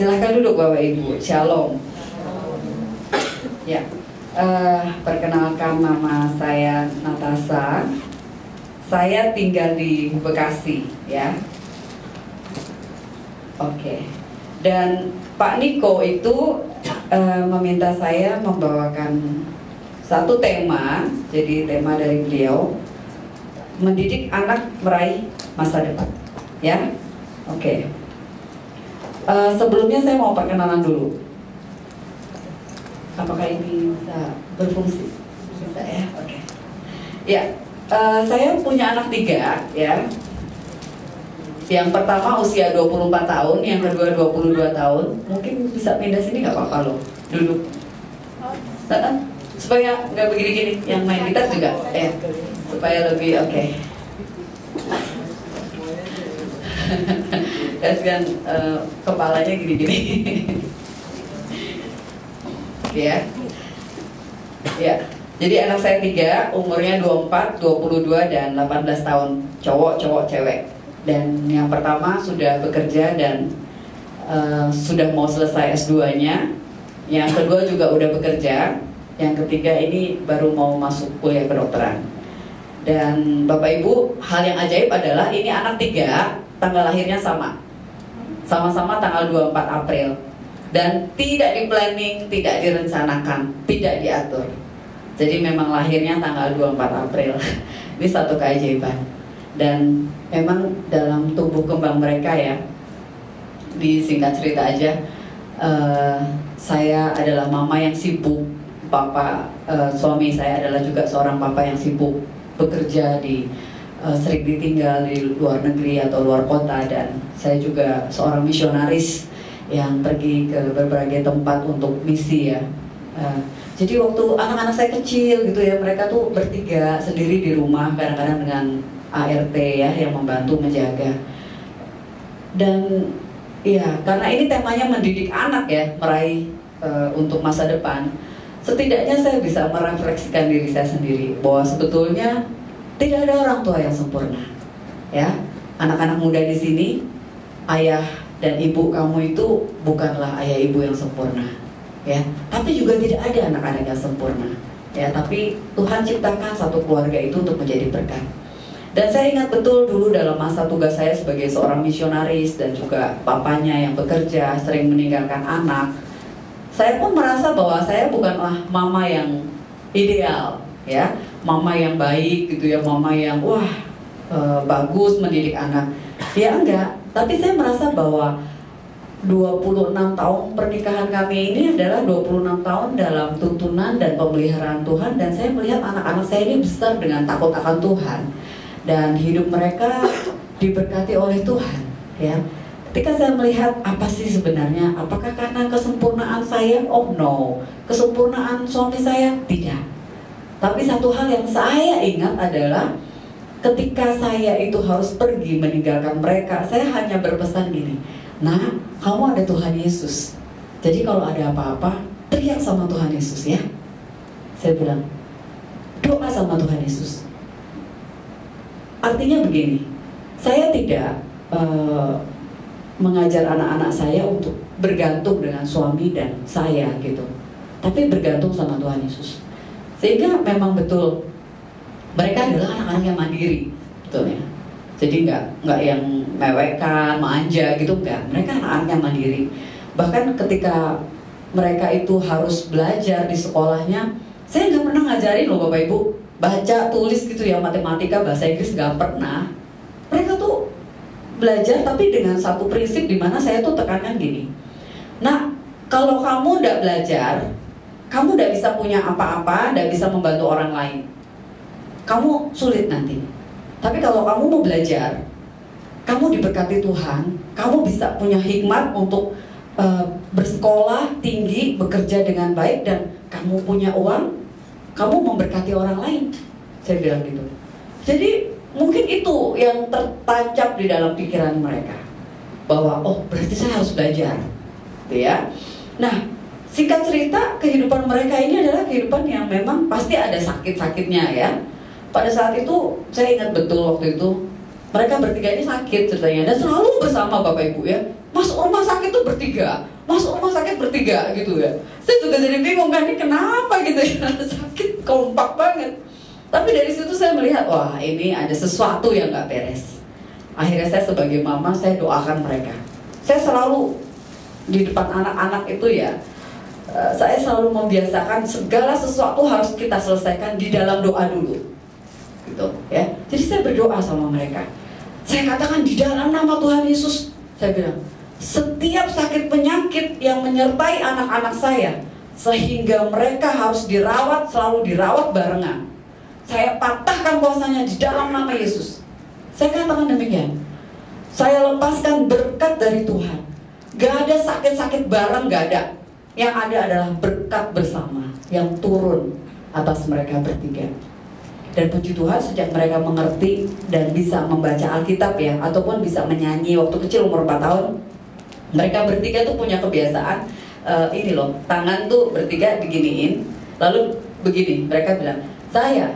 Silahkan duduk Bapak Ibu. Shalom. Ya, perkenalkan nama saya Natasha. Saya tinggal di Bekasi, ya. Oke. Dan Pak Niko itu meminta saya membawakan satu tema. Jadi tema dari beliau, mendidik anak meraih masa depan, ya. Oke. Sebelumnya saya mau perkenalan dulu. Apakah ini bisa berfungsi? Bisa ya? Oke. Ya, saya punya anak 3 ya. Yang pertama usia 24 tahun, yang kedua 22 tahun. Mungkin bisa pindah sini nggak apa-apa loh, duduk. Supaya nggak begini-gini, yang main gitar juga ya. Supaya lebih oke. Kasihan kepalanya gini-gini. Ya. Ya. Jadi anak saya 3, umurnya 24, 22 dan 18 tahun. Cowok, cewek. Dan yang pertama sudah bekerja dan sudah mau selesai S2-nya. Yang kedua juga udah bekerja. Yang ketiga ini baru mau masuk kuliah kedokteran. Dan Bapak Ibu, hal yang ajaib adalah ini anak 3, tanggal lahirnya sama-sama tanggal 24 April. Dan tidak di-planning, tidak direncanakan, tidak diatur. Jadi memang lahirnya tanggal 24 April. Ini satu keajaiban. Dan memang dalam tumbuh kembang mereka ya, disingkat cerita aja, saya adalah mama yang sibuk. Suami saya adalah juga seorang papa yang sibuk bekerja sering ditinggal di luar negeri atau luar kota, dan saya juga seorang misionaris yang pergi ke berbagai tempat untuk misi ya. Jadi waktu anak-anak saya kecil gitu ya, mereka tuh bertiga sendiri di rumah, kadang-kadang dengan ART ya yang membantu menjaga. Dan ya karena ini temanya mendidik anak ya, meraih untuk masa depan. Setidaknya saya bisa merefleksikan diri saya sendiri bahwa sebetulnya tidak ada orang tua yang sempurna, ya. Anak-anak muda di sini, ayah dan ibu kamu itu bukanlah ayah ibu yang sempurna, ya. Tapi juga tidak ada anak-anak yang sempurna, ya. Tapi Tuhan ciptakan satu keluarga itu untuk menjadi berkat. Dan saya ingat betul dulu dalam masa tugas saya sebagai seorang misionaris dan juga papanya yang bekerja, sering meninggalkan anak. Saya pun merasa bahwa saya bukanlah mama yang ideal, ya. Mama yang baik gitu ya, mama yang bagus mendidik anak. Ya enggak, tapi saya merasa bahwa 26 tahun pernikahan kami ini adalah 26 tahun dalam tuntunan dan pemeliharaan Tuhan. Dan saya melihat anak-anak saya ini besar dengan takut akan Tuhan, dan hidup mereka diberkati oleh Tuhan, ya. Ketika saya melihat apa sih sebenarnya, apakah karena kesempurnaan saya? Oh no, kesempurnaan suami saya? Tidak. Tapi satu hal yang saya ingat adalah ketika saya itu harus pergi meninggalkan mereka, saya hanya berpesan gini, nah, kamu ada Tuhan Yesus. Jadi kalau ada apa-apa, teriak sama Tuhan Yesus ya. Saya bilang, doa sama Tuhan Yesus. Artinya begini, saya tidak mengajar anak-anak saya untuk bergantung dengan suami dan saya gitu, tapi bergantung sama Tuhan Yesus. Sehingga memang betul mereka adalah anak-anak yang mandiri, betul ya. Jadi nggak yang mewekkan, manja gitu, enggak. Mereka anak-anak yang mandiri. Bahkan ketika mereka itu harus belajar di sekolahnya, saya nggak pernah ngajarin loh Bapak Ibu baca, tulis gitu ya, matematika, bahasa Inggris, nggak pernah. Mereka tuh belajar tapi dengan satu prinsip di mana saya tuh tekankan gini. Nah, kalau kamu nggak belajar, kamu tidak bisa punya apa-apa, tidak bisa membantu orang lain. Kamu sulit nanti. Tapi kalau kamu mau belajar, kamu diberkati Tuhan, kamu bisa punya hikmat untuk bersekolah tinggi, bekerja dengan baik, dan kamu punya uang, kamu memberkati orang lain. Saya bilang gitu. Jadi mungkin itu yang tertancap di dalam pikiran mereka, bahwa oh berarti saya harus belajar, ya. Nah, singkat cerita, kehidupan mereka ini adalah kehidupan yang memang pasti ada sakit-sakitnya ya. Pada saat itu, saya ingat betul waktu itu mereka bertiga ini sakit ceritanya, dan selalu bersama Bapak Ibu ya. masuk rumah sakit tuh bertiga, masuk rumah sakit bertiga gitu ya. Saya juga jadi bingung kan, ini kenapa gitu ya, sakit kompak banget. Tapi dari situ saya melihat, wah ini ada sesuatu yang gak beres. Akhirnya saya sebagai mama, saya doakan mereka. Saya selalu di depan anak-anak itu ya, saya selalu membiasakan segala sesuatu harus kita selesaikan di dalam doa dulu, gitu ya. Jadi saya berdoa sama mereka. Saya katakan di dalam nama Tuhan Yesus, saya bilang, setiap sakit penyakit yang menyertai anak-anak saya, sehingga mereka harus dirawat, selalu dirawat barengan, saya patahkan kuasanya di dalam nama Yesus. Saya katakan demikian. Saya lepaskan berkat dari Tuhan. Gak ada sakit-sakit bareng, gak ada. Yang ada adalah berkat bersama yang turun atas mereka bertiga. Dan puji Tuhan, sejak mereka mengerti dan bisa membaca Alkitab ya, ataupun bisa menyanyi waktu kecil umur 4 tahun, mereka bertiga tuh punya kebiasaan ini loh, tangan tuh bertiga diginiin, lalu begini, mereka bilang, saya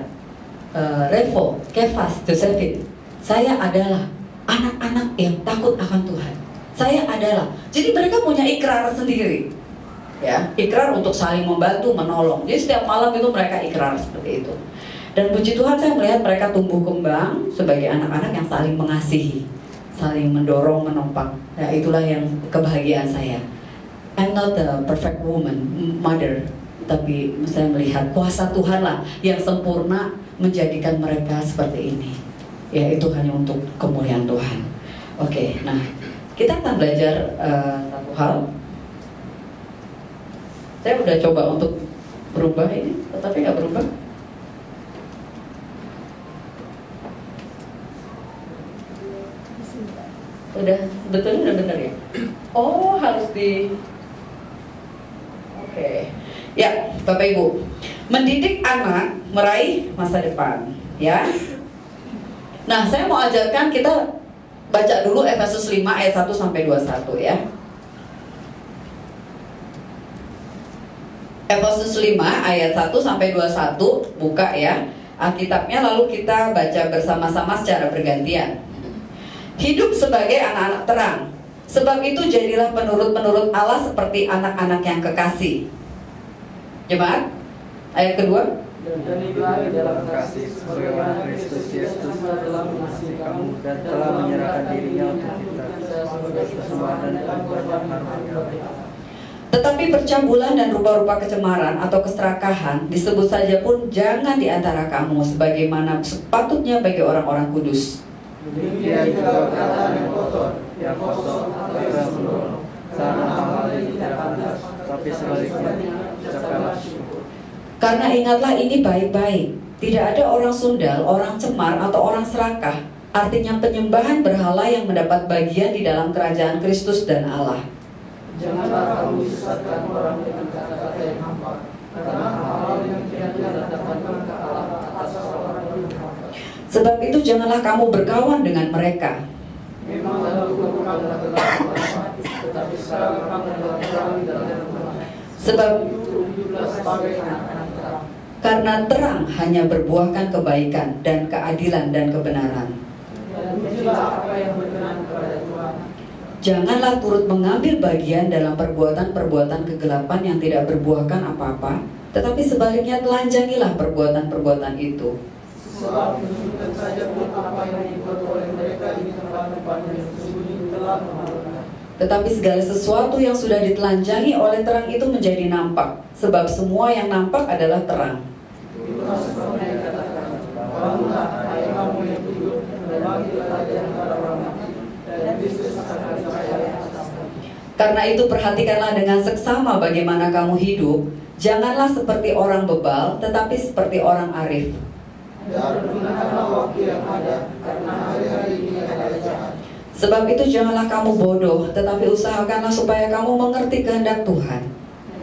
Revo, Kefas, Josephine, saya adalah anak-anak yang takut akan Tuhan. Saya adalah, jadi mereka punya ikrar sendiri, ya, ikrar untuk saling membantu, menolong. Jadi setiap malam itu mereka ikrar seperti itu. Dan puji Tuhan, saya melihat mereka tumbuh kembang sebagai anak-anak yang saling mengasihi, saling mendorong, menopang. Nah, itulah yang kebahagiaan saya. I'm not a perfect woman, mother, tapi saya melihat kuasa Tuhan lah yang sempurna menjadikan mereka seperti ini. Ya, itu hanya untuk kemuliaan Tuhan. Oke, nah kita akan belajar satu hal. Saya udah coba untuk berubah ini, tetapi nggak berubah. Udah, sebetulnya udah benar ya? Oh, harus di... Oke. Ya, Bapak Ibu, mendidik anak meraih masa depan, ya. Nah, saya mau ajarkan, kita baca dulu Efesus 5 ayat 1 sampai 21 ya. Efesus 5 ayat 1 sampai 21, buka ya Alkitabnya, lalu kita baca bersama-sama secara bergantian. Hidup sebagai anak-anak terang, sebab itu jadilah penurut-penurut Allah seperti anak-anak yang kekasih. Jemaat, ayat kedua. Dan hidup dalam kasih sebagaimana Kristus Yesus telah mengasihi kamu dan telah menyerahkan dirinya untuk kita sebagai persembahan dan perbuatan karunia. Tetapi percabulan dan rupa-rupa kecemaran atau keserakahan disebut saja pun jangan di antara kamu, sebagaimana sepatutnya bagi orang-orang kudus. Demikian juga perkataan yang kotor, yang kosong, tidak sembrono, karena hal-hal yang tidak pantas, tapi sebaliknya ucapkanlah syukur. Karena ingatlah ini baik-baik, tidak ada orang sundal, orang cemar, atau orang serakah, artinya penyembahan berhala yang mendapat bagian di dalam kerajaan Kristus dan Allah. Janganlah kamu disesatkan orang dengan kata-kata yang hampa, karena hal-hal yang tidak didatangkan ke Allah atas orang yang hampa. Sebab itu janganlah kamu berkawan dengan mereka. Memang dahulu kamu adalah berkawan, tetapi sekarang kamu adalah berkawan dalam Tuhan. Sebab hiduplah sebagai anak-anak terang. karena terang hanya berbuahkan kebaikan dan keadilan dan kebenaran. Dan ujilah apa yang berkenan kepada Tuhan. Janganlah turut mengambil bagian dalam perbuatan-perbuatan kegelapan yang tidak berbuahkan apa-apa, tetapi sebaliknya telanjangilah perbuatan-perbuatan itu. Sebab menunjukkan saja pun apa yang dibuat oleh mereka di tempat-tempat yang sembunyi telah memalukan. Tetapi segala sesuatu yang sudah ditelanjangi oleh terang itu menjadi nampak, sebab semua yang nampak adalah terang. Itulah sebabnya dikatakan, bangunlah hai kamu yang tidur, dan bangkitlah dari antara orang mati, dan Kristus akan bercahaya atasmu. Karena itu perhatikanlah dengan seksama bagaimana kamu hidup. Janganlah seperti orang bebal, tetapi seperti orang arif. Dan gunakanlah waktu yang ada, karena hari-hari ini adalah jahat. Sebab itu janganlah kamu bodoh, tetapi usahakanlah supaya kamu mengerti kehendak Tuhan.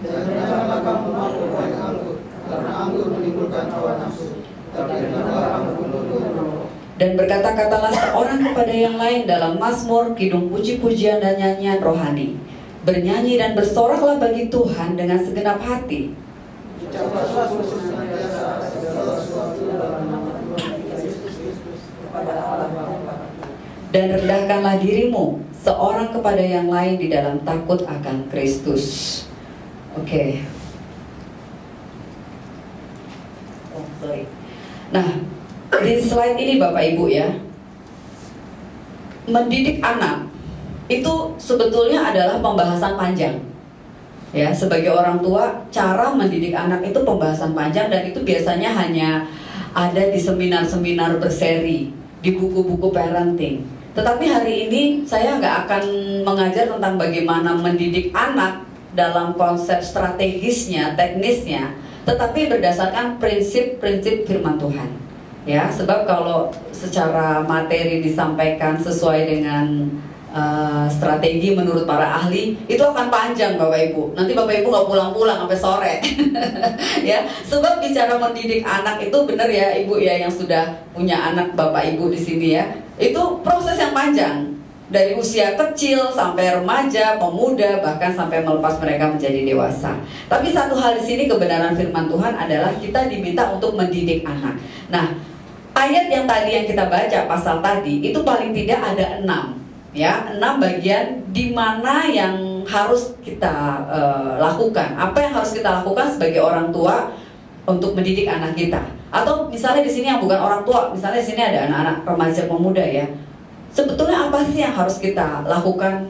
Dan janganlah kamu mabuk oleh anggur, karena anggur menimbulkan hawa nafsu. Tapi minumlah anggur penuh. Dan berkata-katalah seorang kepada yang lain dalam mazmur, kidung puji-pujian dan nyanyian rohani. Bernyanyi dan bersoraklah bagi Tuhan dengan segenap hati. Ucaplah senantiasa segala sesuatu dalam nama Tuhan Yesus Kristus kepada Allah Bapa. Dan rendahkanlah dirimu seorang kepada yang lain di dalam takut akan Kristus. Oke. Oh, sorry. Nah, di slide ini Bapak Ibu ya, mendidik anak itu sebetulnya adalah pembahasan panjang. Ya, sebagai orang tua, cara mendidik anak itu pembahasan panjang, dan itu biasanya hanya ada di seminar-seminar berseri, di buku-buku parenting. Tetapi hari ini saya nggak akan mengajar tentang bagaimana mendidik anak dalam konsep strategisnya, teknisnya, tetapi berdasarkan prinsip-prinsip firman Tuhan. Ya, sebab kalau secara materi disampaikan sesuai dengan strategi menurut para ahli, itu akan panjang Bapak Ibu. Nanti Bapak Ibu nggak pulang-pulang sampai sore. Ya, sebab bicara mendidik anak itu benar ya Ibu ya, yang sudah punya anak Bapak Ibu di sini ya. Itu proses yang panjang, dari usia kecil sampai remaja, pemuda, bahkan sampai melepas mereka menjadi dewasa. Tapi satu hal di sini kebenaran firman Tuhan adalah kita diminta untuk mendidik anak. Nah, ayat yang tadi yang kita baca, pasal tadi, itu paling tidak ada 6. Ya, 6 bagian di mana yang harus kita lakukan. Apa yang harus kita lakukan sebagai orang tua untuk mendidik anak kita? Atau misalnya di sini yang bukan orang tua, misalnya di sini ada anak-anak remaja pemuda ya. Sebetulnya apa sih yang harus kita lakukan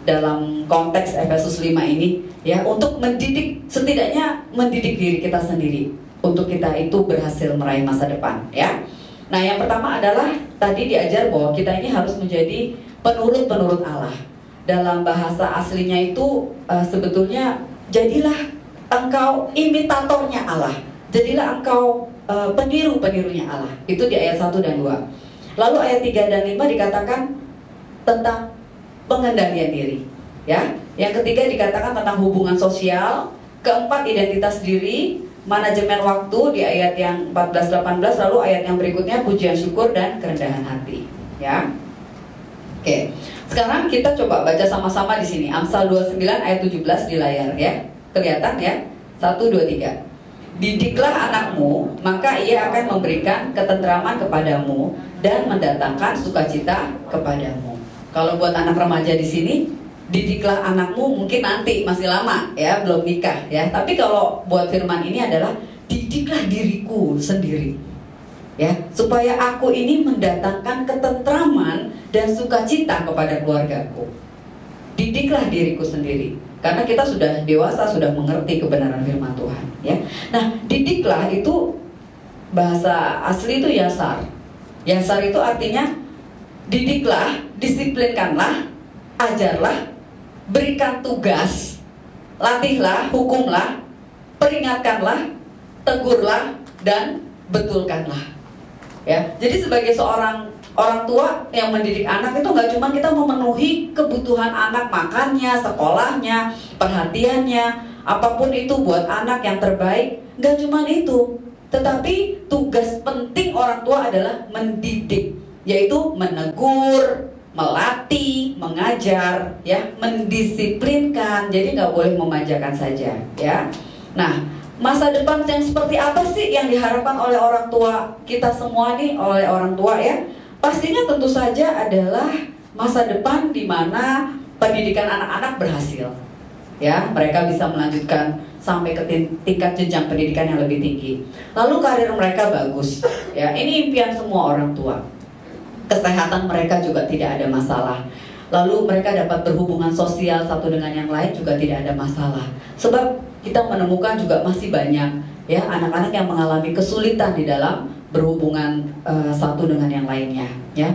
dalam konteks Efesus 5 ini ya, untuk mendidik, setidaknya mendidik diri kita sendiri untuk kita itu berhasil meraih masa depan ya. Nah, yang pertama adalah tadi diajar bahwa kita ini harus menjadi penurut Allah. Dalam bahasa aslinya itu sebetulnya jadilah engkau imitatornya Allah. Jadilah engkau peniru-penirunya Allah. Itu di ayat 1 dan 2. Lalu ayat 3 dan 5 dikatakan tentang pengendalian diri. Ya. Yang ketiga dikatakan tentang hubungan sosial. Keempat, identitas diri, manajemen waktu di ayat yang 14-18. Lalu ayat yang berikutnya pujian syukur dan kerendahan hati. Ya. Oke, sekarang kita coba baca sama-sama di sini. Amsal 29 ayat 17 di layar ya. Kelihatan ya? 1, 2, 3. Didiklah anakmu, maka ia akan memberikan ketentraman kepadamu dan mendatangkan sukacita kepadamu. Kalau buat anak remaja di sini, didiklah anakmu mungkin nanti masih lama ya, belum nikah ya. Tapi kalau buat firman ini adalah didiklah diriku sendiri. Ya, supaya aku ini mendatangkan ketentraman dan sukacita kepada keluargaku. Didiklah diriku sendiri, karena kita sudah dewasa, sudah mengerti kebenaran firman Tuhan ya. Nah, didiklah itu bahasa asli itu yasar. Yasar itu artinya didiklah, disiplinkanlah, ajarlah, berikan tugas, latihlah, hukumlah, peringatkanlah, tegurlah, dan betulkanlah. Ya, jadi sebagai seorang orang tua yang mendidik anak itu nggak cuma kita memenuhi kebutuhan anak, makannya, sekolahnya, perhatiannya, apapun itu buat anak yang terbaik, nggak cuma itu. Tetapi tugas penting orang tua adalah mendidik, yaitu menegur, melatih, mengajar, ya, mendisiplinkan. Jadi nggak boleh memanjakan saja, ya. Nah, masa depan yang seperti apa sih yang diharapkan oleh orang tua kita semua nih, oleh orang tua ya? Pastinya tentu saja adalah masa depan di mana pendidikan anak-anak berhasil. Ya, mereka bisa melanjutkan sampai ke tingkat jenjang pendidikan yang lebih tinggi. Lalu karir mereka bagus. Ya, ini impian semua orang tua. Kesehatan mereka juga tidak ada masalah. Lalu mereka dapat berhubungan sosial satu dengan yang lain juga tidak ada masalah. Sebab kita menemukan juga masih banyak ya anak-anak yang mengalami kesulitan di dalam berhubungan satu dengan yang lainnya ya.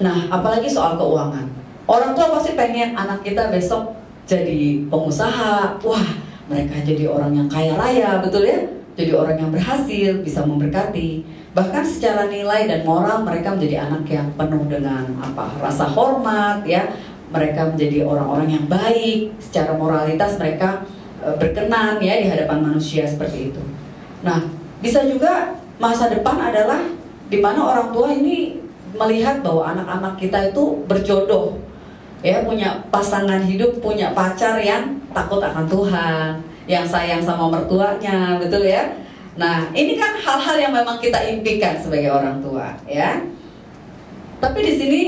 Nah, apalagi soal keuangan. Orang tua pasti pengen anak kita besok jadi pengusaha. Wah, mereka jadi orang yang kaya raya, betul ya? Jadi orang yang berhasil, bisa memberkati. Bahkan secara nilai dan moral mereka menjadi anak yang penuh dengan rasa hormat ya. Mereka menjadi orang-orang yang baik, secara moralitas mereka berkenan ya di hadapan manusia seperti itu. Nah, bisa juga masa depan adalah di mana orang tua ini melihat bahwa anak-anak kita itu berjodoh ya, punya pasangan hidup, punya pacar yang takut akan Tuhan, yang sayang sama mertuanya, betul ya? Nah, ini kan hal-hal yang memang kita impikan sebagai orang tua ya. Tapi di sini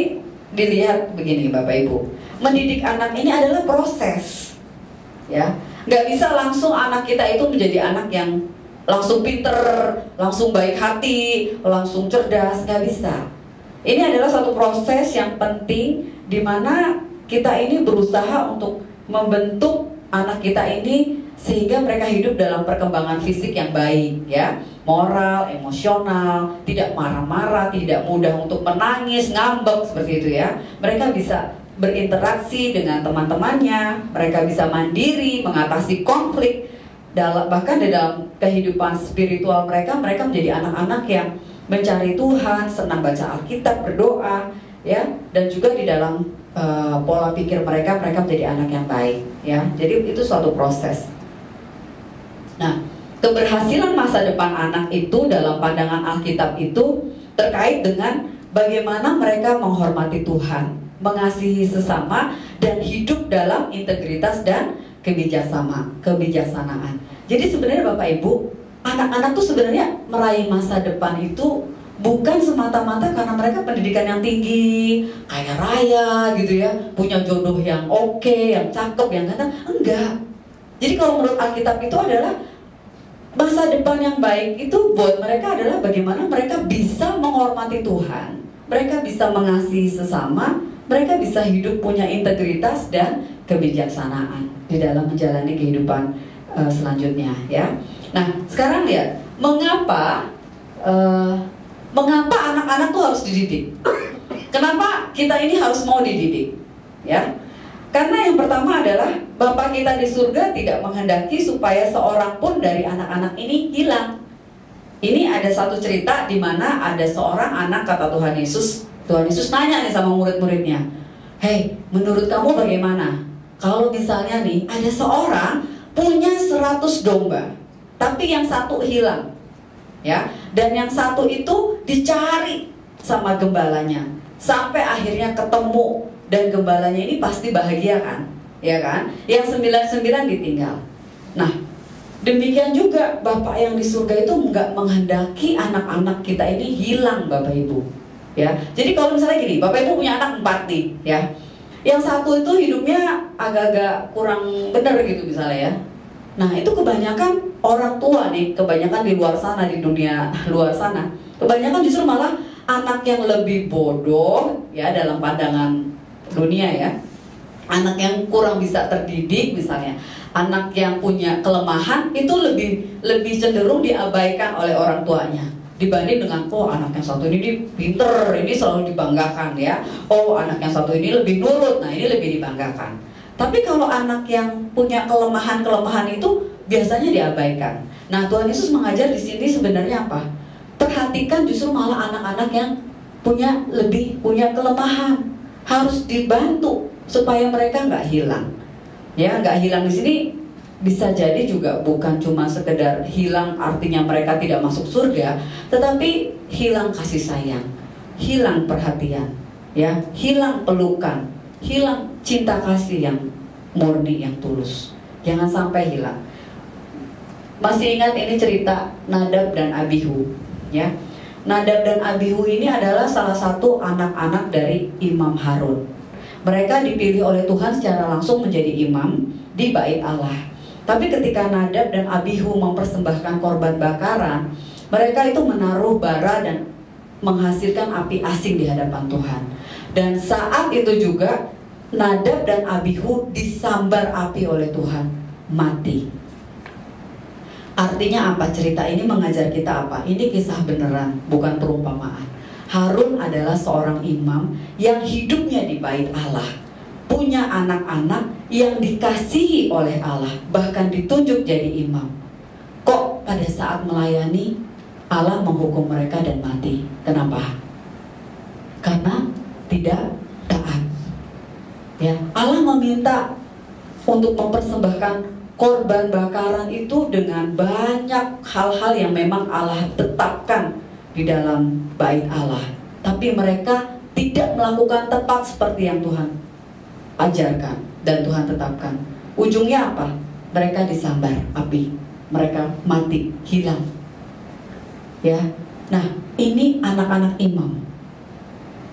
dilihat begini Bapak Ibu, mendidik anak ini adalah proses, ya. Nggak bisa langsung anak kita itu menjadi anak yang langsung pinter, langsung baik hati, langsung cerdas, nggak bisa. Ini adalah satu proses yang penting di mana kita ini berusaha untuk membentuk anak kita ini sehingga mereka hidup dalam perkembangan fisik yang baik, ya, moral, emosional, tidak marah-marah, tidak mudah untuk menangis, ngambek seperti itu ya. Mereka bisa berinteraksi dengan teman-temannya, mereka bisa mandiri, mengatasi konflik, bahkan di dalam kehidupan spiritual mereka menjadi anak-anak yang mencari Tuhan, senang baca Alkitab, berdoa, ya, dan juga di dalam pola pikir mereka menjadi anak yang baik, ya. Jadi itu suatu proses. Nah, keberhasilan masa depan anak itu dalam pandangan Alkitab itu terkait dengan bagaimana mereka menghormati Tuhan, mengasihi sesama, dan hidup dalam integritas dan kebijaksanaan. Jadi sebenarnya Bapak Ibu, anak-anak tuh sebenarnya meraih masa depan itu bukan semata-mata karena mereka pendidikan yang tinggi, kaya raya gitu ya, punya jodoh yang oke, yang cakep, yang ganteng. Enggak. Jadi kalau menurut Alkitab itu adalah masa depan yang baik itu buat mereka adalah bagaimana mereka bisa menghormati Tuhan, mereka bisa mengasihi sesama, mereka bisa hidup punya integritas dan kebijaksanaan di dalam menjalani kehidupan selanjutnya, ya. Nah, sekarang lihat mengapa anak-anak tuh harus dididik. Kenapa kita ini harus mau dididik, ya? Karena yang pertama adalah Bapa kita di surga tidak menghendaki supaya seorang pun dari anak-anak ini hilang. Ini ada satu cerita di mana ada seorang anak, kata Tuhan Yesus nanya nih sama murid-muridnya, "Hei, menurut kamu bagaimana? Kalau misalnya nih ada seorang punya 100 domba, tapi yang satu hilang, ya, dan yang satu itu dicari sama gembalanya sampai akhirnya ketemu, dan gembalanya ini pasti bahagia kan, ya kan? Yang 99 ditinggal. Nah, demikian juga Bapak yang di surga itu nggak menghendaki anak-anak kita ini hilang, Bapak Ibu, ya. Jadi kalau misalnya gini, Bapak Ibu punya anak 4 nih, ya. Yang satu itu hidupnya agak-agak kurang benar gitu misalnya, ya. Nah, itu kebanyakan orang tua nih, kebanyakan di luar sana, di dunia luar sana, kebanyakan justru malah anak yang lebih bodoh, ya, dalam pandangan dunia, ya. Anak yang kurang bisa terdidik misalnya, anak yang punya kelemahan itu lebih cenderung diabaikan oleh orang tuanya dibanding dengan, oh, anak yang satu ini pinter, ini selalu dibanggakan, ya. Oh, anak yang satu ini lebih nurut, nah ini lebih dibanggakan. Tapi kalau anak yang punya kelemahan itu biasanya diabaikan. Nah, Tuhan Yesus mengajar di sini sebenarnya apa? Perhatikan justru malah anak-anak yang punya kelemahan, harus dibantu supaya mereka nggak hilang. Ya, nggak hilang di sini bisa jadi juga bukan cuma sekedar hilang artinya mereka tidak masuk surga, tetapi hilang kasih sayang, hilang perhatian, ya, hilang pelukan, hilang cinta kasih yang murni, yang tulus. Jangan sampai hilang. Masih ingat ini cerita Nadab dan Abihu, ya? Nadab dan Abihu ini adalah salah satu anak-anak dari Imam Harun. Mereka dipilih oleh Tuhan secara langsung menjadi imam di Bait Allah. Tapi ketika Nadab dan Abihu mempersembahkan korban bakaran, mereka itu menaruh bara dan menghasilkan api asing di hadapan Tuhan. Dan saat itu juga Nadab dan Abihu disambar api oleh Tuhan, mati. Artinya apa? Cerita ini mengajar kita apa? Ini kisah beneran, bukan perumpamaan. Harun adalah seorang imam yang hidupnya di Bait Allah, punya anak-anak yang dikasihi oleh Allah, bahkan ditunjuk jadi imam. Kok pada saat melayani Allah menghukum mereka dan mati? Kenapa? Karena tidak taat. Ya, Allah meminta untuk mempersembahkan korban bakaran itu dengan banyak hal-hal yang memang Allah tetapkan di dalam Bait Allah. Tapi mereka tidak melakukan tepat seperti yang Tuhan ajarkan dan Tuhan tetapkan. Ujungnya apa? Mereka disambar api, mereka mati, hilang. Ya, nah ini anak-anak imam.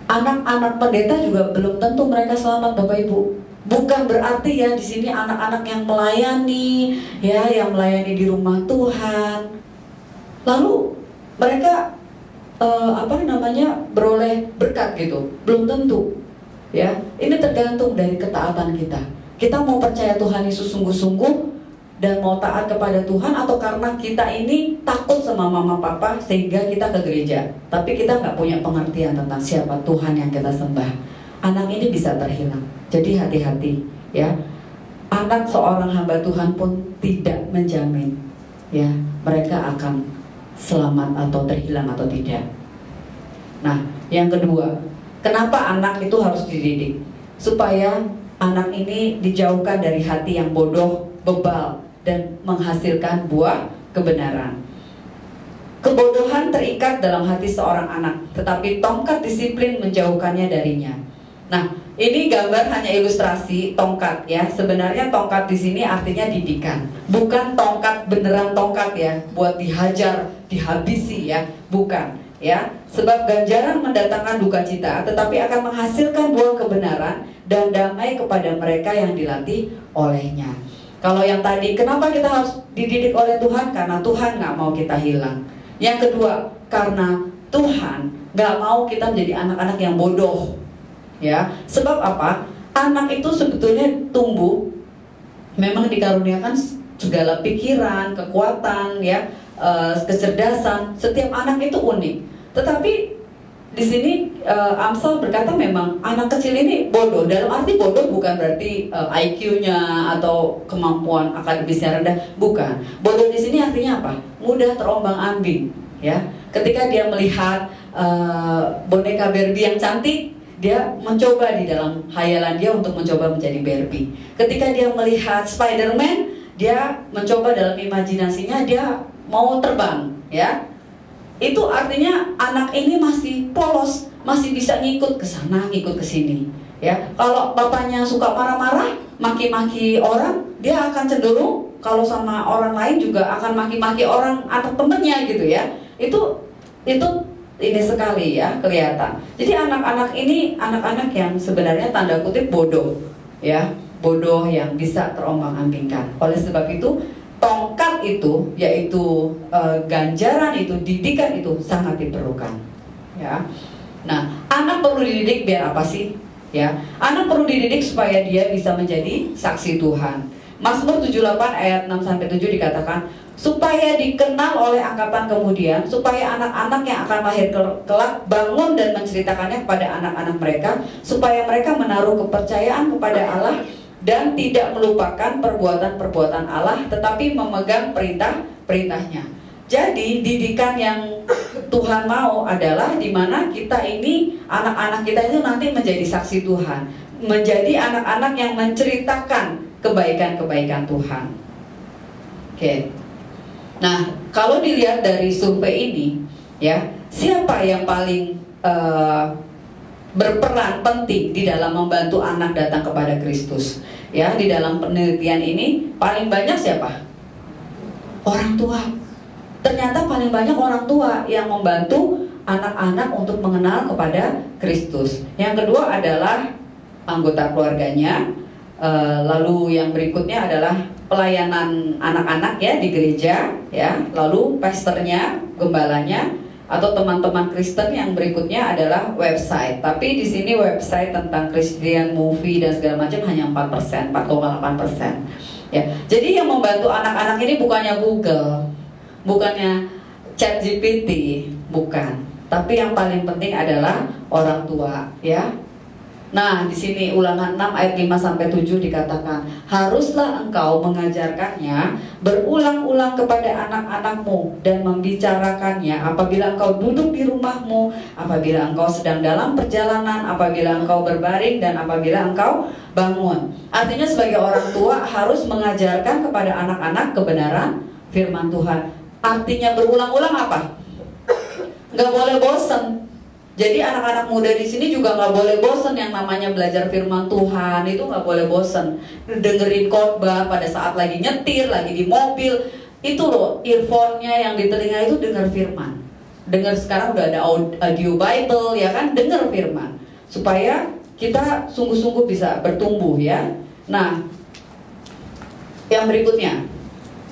Anak-anak pendeta juga belum tentu mereka selamat, Bapak Ibu. Bukan berarti ya di sini anak-anak yang melayani, ya, yang melayani di rumah Tuhan, lalu mereka beroleh berkat gitu. Belum tentu. Ya, ini tergantung dari ketaatan kita. Kita mau percaya Tuhan Yesus sungguh-sungguh dan mau taat kepada Tuhan, atau karena kita ini takut sama mama papa sehingga kita ke gereja, tapi kita nggak punya pengertian tentang siapa Tuhan yang kita sembah. Anak ini bisa terhilang. Jadi hati-hati ya. Anak seorang hamba Tuhan pun tidak menjamin ya mereka akan selamat atau terhilang atau tidak. Nah, yang kedua, kenapa anak itu harus dididik? Supaya anak ini dijauhkan dari hati yang bodoh, bebal, dan menghasilkan buah kebenaran. Kebodohan terikat dalam hati seorang anak, tetapi tongkat disiplin menjauhkannya darinya. Nah, ini gambar hanya ilustrasi tongkat ya. Sebenarnya tongkat di sini artinya didikan, bukan tongkat beneran tongkat ya, buat dihajar, dihabisi ya, bukan ya. Sebab ganjaran mendatangkan duka cita, tetapi akan menghasilkan buah kebenaran dan damai kepada mereka yang dilatih olehnya. Kalau yang tadi, kenapa kita harus dididik oleh Tuhan? Karena Tuhan nggak mau kita hilang. Yang kedua, karena Tuhan nggak mau kita menjadi anak-anak yang bodoh. Ya, sebab apa? Anak itu sebetulnya tumbuh, memang dikaruniakan segala pikiran, kekuatan, ya, kecerdasan. Setiap anak itu unik. Tetapi di sini Amsal berkata memang anak kecil ini bodoh. Dalam arti bodoh bukan berarti IQ-nya atau kemampuan akademisnya rendah, bukan. Bodoh di sini artinya apa? Mudah terombang-ambing, ya. Ketika dia melihat boneka Barbie yang cantik, dia mencoba di dalam khayalan dia untuk mencoba menjadi Barbie. Ketika dia melihat Spider-Man, dia mencoba dalam imajinasinya dia mau terbang, ya. Itu artinya anak ini masih polos, masih bisa ngikut ke sana, ngikut ke sini. Ya, kalau bapaknya suka marah-marah, maki-maki orang, dia akan cenderung kalau sama orang lain juga akan maki-maki orang anak temennya gitu ya. Itu ini sekali ya kelihatan. Jadi anak-anak ini anak-anak yang sebenarnya tanda kutip bodoh, ya, bodoh yang bisa terombang-ambingkan. Oleh sebab itu tongkat itu, yaitu ganjaran itu, didikan itu sangat diperlukan. Ya, nah anak perlu dididik biar apa sih? Ya, anak perlu dididik supaya dia bisa menjadi saksi Tuhan. Mazmur 78 ayat 6-7 dikatakan, supaya dikenal oleh angkatan kemudian, supaya anak-anak yang akan lahir kelak bangun dan menceritakannya kepada anak-anak mereka, supaya mereka menaruh kepercayaan kepada Allah dan tidak melupakan perbuatan-perbuatan Allah, tetapi memegang perintah-perintahnya. Jadi didikan yang Tuhan mau adalah di mana kita ini, anak-anak kita itu nanti menjadi saksi Tuhan, menjadi anak-anak yang menceritakan kebaikan-kebaikan Tuhan. Oke. Nah, kalau dilihat dari survei ini, ya, siapa yang paling berperan penting di dalam membantu anak datang kepada Kristus? Ya, di dalam penelitian ini paling banyak siapa? Orang tua. Ternyata paling banyak orang tua yang membantu anak-anak untuk mengenal kepada Kristus. Yang kedua adalah anggota keluarganya. Lalu yang berikutnya adalah pelayanan anak-anak ya di gereja, ya. Lalu pastornya, gembalanya, atau teman-teman Kristen. Yang berikutnya adalah website. Tapi di sini website tentang Christian movie dan segala macam hanya 4%, 4,8%. Ya. Jadi yang membantu anak-anak ini bukannya Google, bukannya ChatGPT, bukan. Tapi yang paling penting adalah orang tua, ya. Nah, di sini Ulangan 6 ayat 5-7 dikatakan, haruslah engkau mengajarkannya berulang-ulang kepada anak-anakmu dan membicarakannya apabila engkau duduk di rumahmu, apabila engkau sedang dalam perjalanan, apabila engkau berbaring, dan apabila engkau bangun. Artinya sebagai orang tua harus mengajarkan kepada anak-anak kebenaran firman Tuhan. Artinya berulang-ulang apa? Nggak boleh bosan. Jadi anak-anak muda di sini juga nggak boleh bosen yang namanya belajar firman Tuhan. Itu nggak boleh bosen. Dengerin khotbah pada saat lagi nyetir, lagi di mobil, itu loh earphone-nya yang di telinga itu dengar firman. dengar sekarang udah ada audio Bible ya kan, dengar firman supaya kita sungguh-sungguh bisa bertumbuh ya. Nah, yang berikutnya,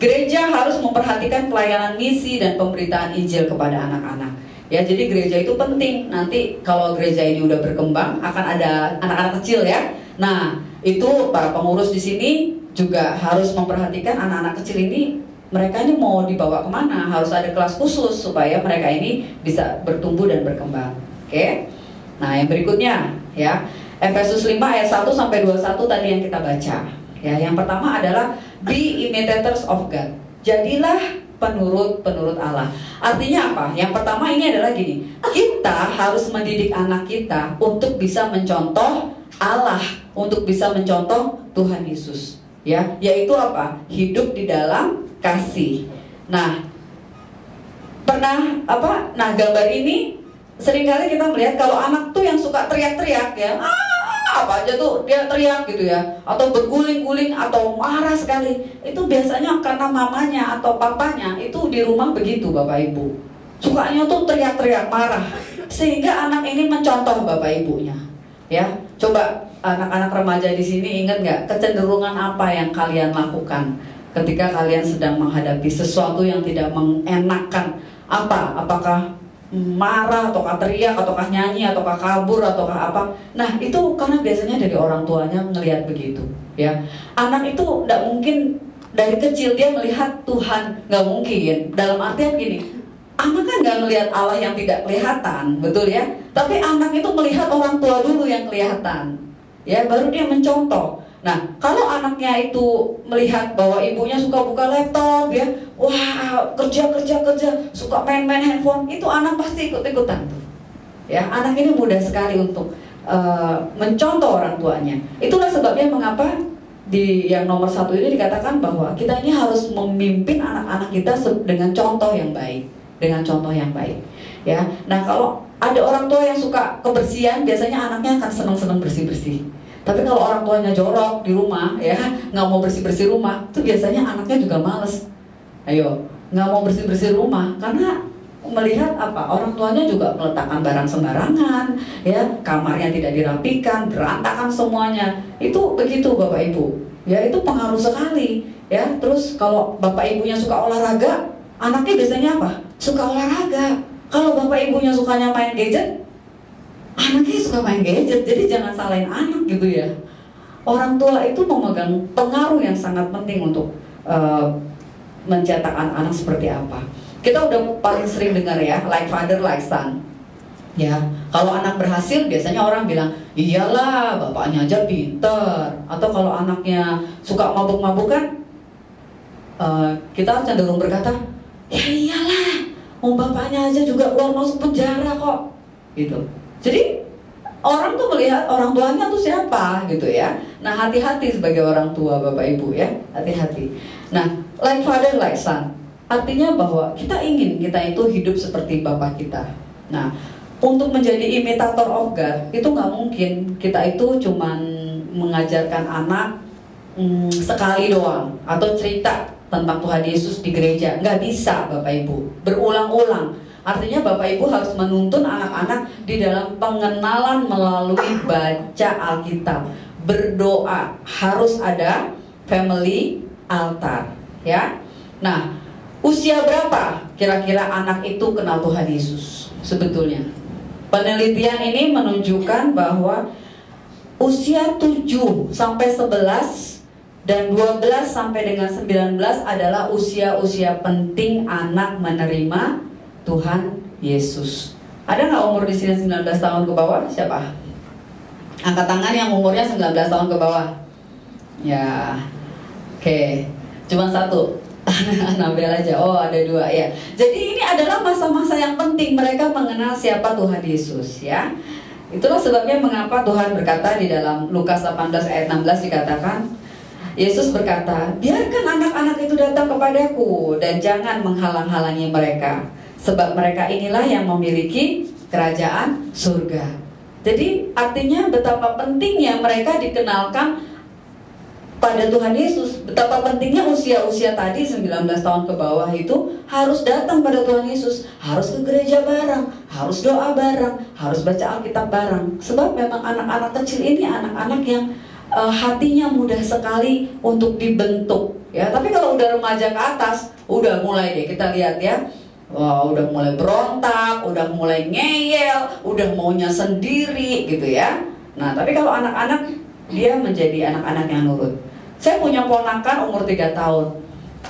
gereja harus memperhatikan pelayanan misi dan pemberitaan Injil kepada anak-anak. Ya, jadi gereja itu penting. Nanti kalau gereja ini udah berkembang akan ada anak-anak kecil ya. Nah, itu para pengurus di sini juga harus memperhatikan anak-anak kecil ini, mereka ini mau dibawa kemana, harus ada kelas khusus supaya mereka ini bisa bertumbuh dan berkembang. Oke. Nah, yang berikutnya ya, Efesus 5 ayat 1 sampai 21 tadi yang kita baca. Ya, yang pertama adalah be imitators of God. Jadilah penurut Allah. Artinya apa? Yang pertama ini adalah gini, kita harus mendidik anak kita untuk bisa mencontoh Allah, untuk bisa mencontoh Tuhan Yesus. Ya, yaitu apa? Hidup di dalam kasih. Nah, Nah, gambar ini seringkali kita melihat kalau anak tuh yang suka teriak-teriak ya, apa aja tuh dia teriak gitu ya, atau berguling-guling atau marah sekali. Itu biasanya karena mamanya atau papanya itu di rumah begitu, Bapak Ibu. Sukanya tuh teriak-teriak, marah, sehingga anak ini mencontoh Bapak Ibunya. Ya, coba anak-anak remaja di sini ingat nggak kecenderungan apa yang kalian lakukan ketika kalian sedang menghadapi sesuatu yang tidak mengenakan? Apakah marah, ataukah teriak, ataukah nyanyi, ataukah kabur, ataukah apa? Nah, itu karena biasanya dari orang tuanya melihat begitu. Ya, anak itu tidak mungkin dari kecil dia melihat Tuhan, nggak mungkin. Dalam artian gini, anak kan nggak melihat Allah yang tidak kelihatan, betul ya? Tapi anak itu melihat orang tua dulu yang kelihatan. Ya, baru dia mencontoh. Nah, kalau anaknya itu melihat bahwa ibunya suka buka laptop ya, wah kerja, suka main handphone, itu anak pasti ikut-ikutan tuh. Ya, anak ini mudah sekali untuk mencontoh orang tuanya. Itulah sebabnya mengapa di yang nomor 1 ini dikatakan bahwa kita ini harus memimpin anak-anak kita dengan contoh yang baik, Ya, nah kalau ada orang tua yang suka kebersihan, biasanya anaknya akan senang-senang bersih-bersih. Tapi kalau orang tuanya jorok di rumah, ya nggak mau bersih-bersih rumah, itu biasanya anaknya juga males. Ayo, nggak mau bersih-bersih rumah karena melihat apa? Orang tuanya juga meletakkan barang sembarangan, ya kamarnya tidak dirapikan, berantakan semuanya. Itu begitu Bapak Ibu. Ya itu pengaruh sekali. Ya terus kalau Bapak Ibunya suka olahraga, anaknya biasanya apa? Suka olahraga. Kalau Bapak Ibunya sukanya main gadget, anaknya suka main gadget. Jadi jangan salahin anak gitu ya. Orang tua itu memegang pengaruh yang sangat penting untuk mencetak anak-anak seperti apa. Kita udah paling sering dengar ya, like father like son. Ya, kalau anak berhasil biasanya orang bilang, iyalah bapaknya aja pinter. Atau kalau anaknya suka mabuk-mabukan, kita cenderung berkata, ya iyalah, bapaknya aja juga keluar masuk penjara kok. Gitu. Jadi orang tuh melihat orang tuanya tuh siapa gitu ya. Nah hati-hati sebagai orang tua Bapak Ibu ya, hati-hati. Nah like father like son, artinya bahwa kita ingin kita itu hidup seperti Bapak kita. Nah untuk menjadi imitator of God itu nggak mungkin kita itu cuman mengajarkan anak sekali doang atau cerita tentang Tuhan Yesus di gereja. Nggak bisa Bapak Ibu, berulang-ulang. Artinya Bapak Ibu harus menuntun anak-anak di dalam pengenalan melalui baca Alkitab, berdoa, harus ada family altar, ya. Nah, usia berapa kira-kira anak itu kenal Tuhan Yesus? Sebetulnya, penelitian ini menunjukkan bahwa usia 7 sampai 11 dan 12 sampai dengan 19 adalah usia-usia penting anak menerima Tuhan Yesus. Ada nggak umur di sini 19 tahun ke bawah? Siapa? Angkat tangan yang umurnya 19 tahun ke bawah. Ya, oke. Cuma satu. Nabel aja. Oh, ada 2 ya. Jadi ini adalah masa-masa yang penting mereka mengenal siapa Tuhan Yesus ya. Itulah sebabnya mengapa Tuhan berkata di dalam Lukas 18 ayat 16 dikatakan, Yesus berkata, biarkan anak-anak itu datang kepadaku dan jangan menghalang-halangi mereka. Sebab mereka inilah yang memiliki kerajaan surga. Jadi artinya betapa pentingnya mereka dikenalkan pada Tuhan Yesus. Betapa pentingnya usia-usia tadi 19 tahun ke bawah itu harus datang pada Tuhan Yesus, harus ke gereja bareng, harus doa bareng, harus baca Alkitab bareng. Sebab memang anak-anak kecil ini anak-anak yang hatinya mudah sekali untuk dibentuk, ya. Tapi kalau udah remaja ke atas, udah mulai deh kita lihat ya. Wah, udah mulai berontak, udah mulai ngeyel, udah maunya sendiri gitu ya. Nah, tapi kalau anak-anak, dia menjadi anak-anak yang nurut. Saya punya ponakan umur 3 tahun.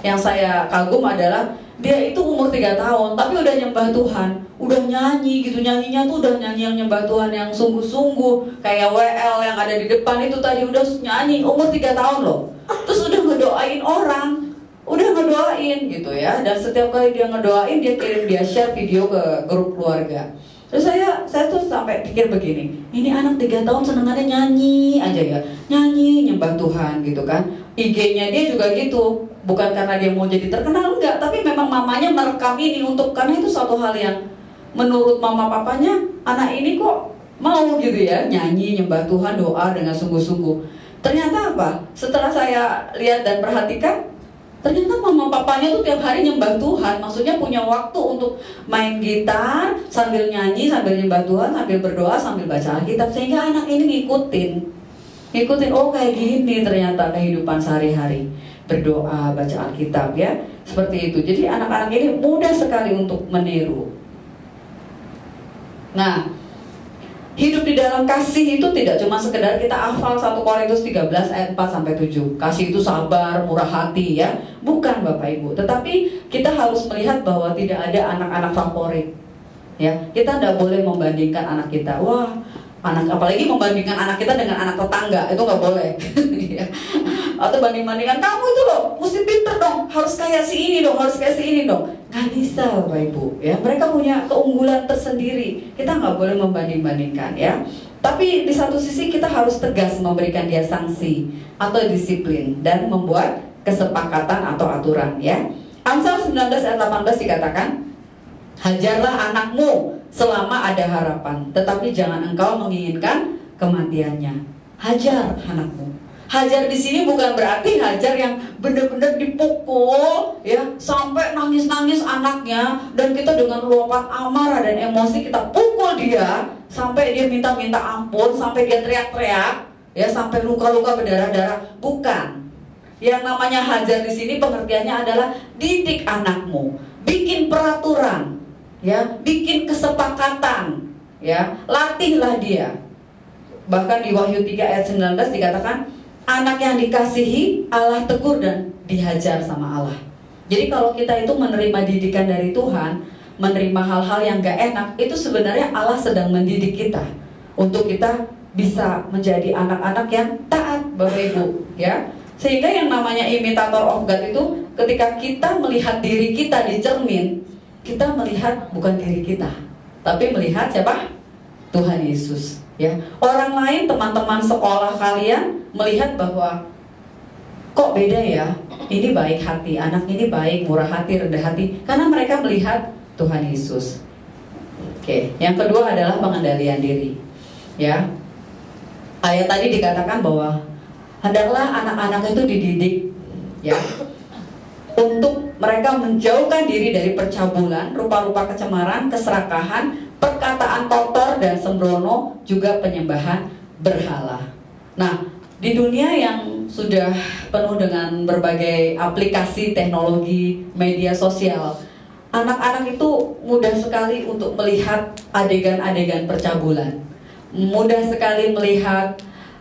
Yang saya kagum adalah dia itu umur 3 tahun, tapi udah nyembah Tuhan, udah nyanyi gitu. Nyanyinya tuh udah nyanyi yang nyembah Tuhan yang sungguh-sungguh. Kayak WL yang ada di depan itu tadi udah nyanyi, umur 3 tahun loh. Terus udah ngedoain orang, udah ngedoain gitu ya. Dan setiap kali dia ngedoain, dia kirim, dia share video ke grup keluarga. Terus saya tuh sampai pikir begini, ini anak 3 tahun senengannya nyanyi aja ya, nyanyi nyembah Tuhan gitu kan. IG-nya dia juga gitu, bukan karena dia mau jadi terkenal, enggak, tapi memang mamanya merekam ini karena itu suatu hal yang menurut mama papanya, anak ini kok mau gitu ya, nyanyi nyembah Tuhan, doa dengan sungguh-sungguh. Ternyata apa? Setelah saya lihat dan perhatikan, ternyata mama papanya tuh tiap hari nyembah Tuhan. Maksudnya punya waktu untuk main gitar, sambil nyanyi, sambil nyembah Tuhan, sambil berdoa, sambil baca Alkitab. Sehingga anak ini ngikutin, oh kayak gini ternyata kehidupan sehari-hari, berdoa, baca Alkitab ya, seperti itu. Jadi anak-anak ini mudah sekali untuk meniru. Nah, hidup di dalam kasih itu tidak cuma sekedar kita hafal 1 Korintus 13 ayat 4-7. Kasih itu sabar, murah hati ya. Bukan Bapak Ibu. Tetapi kita harus melihat bahwa tidak ada anak-anak favorit. Ya, kita tidak boleh membandingkan anak kita. Wah, apalagi membandingkan anak kita dengan anak tetangga, itu nggak boleh. Atau banding-bandingkan, kamu itu loh mesti pinter dong, harus kayak si ini dong, harus kayak si ini dong. Nggak bisa Bapak Ibu ya, mereka punya keunggulan tersendiri. Kita nggak boleh membanding-bandingkan ya. Tapi di satu sisi kita harus tegas memberikan dia sanksi atau disiplin dan membuat kesepakatan atau aturan ya. Amsal 19 ayat 18 dikatakan, hajarlah anakmu selama ada harapan, tetapi jangan engkau menginginkan kematiannya. Hajar anakmu. Hajar di sini bukan berarti hajar yang benar-benar dipukul ya sampai nangis-nangis anaknya, dan kita dengan luapan amarah dan emosi kita pukul dia sampai dia minta ampun, sampai dia teriak-teriak ya, sampai luka-luka berdarah-darah. Bukan. Yang namanya hajar di sini pengertiannya adalah didik anakmu, bikin peraturan ya, bikin kesepakatan ya, latihlah dia. Bahkan di Wahyu 3 ayat 19 dikatakan, anak yang dikasihi Allah tegur dan dihajar sama Allah. Jadi kalau kita itu menerima didikan dari Tuhan, menerima hal-hal yang gak enak, itu sebenarnya Allah sedang mendidik kita untuk kita bisa menjadi anak-anak yang taat Bapak Ibu ya. Sehingga yang namanya imitator of God itu ketika kita melihat diri kita di cermin, kita melihat bukan diri kita, tapi melihat siapa? Tuhan Yesus ya. Orang lain, teman-teman sekolah kalian melihat bahwa kok beda ya, ini baik hati, anak ini baik, murah hati, rendah hati, karena mereka melihat Tuhan Yesus. Oke, yang kedua adalah pengendalian diri ya. Ayat tadi dikatakan bahwa hendaklah anak-anak itu dididik ya, untuk mereka menjauhkan diri dari percabulan, rupa-rupa kecemaran, keserakahan, perkataan kotor dan sembrono, juga penyembahan berhala. Nah, di dunia yang sudah penuh dengan berbagai aplikasi teknologi media sosial, anak-anak itu mudah sekali untuk melihat adegan-adegan percabulan, mudah sekali melihat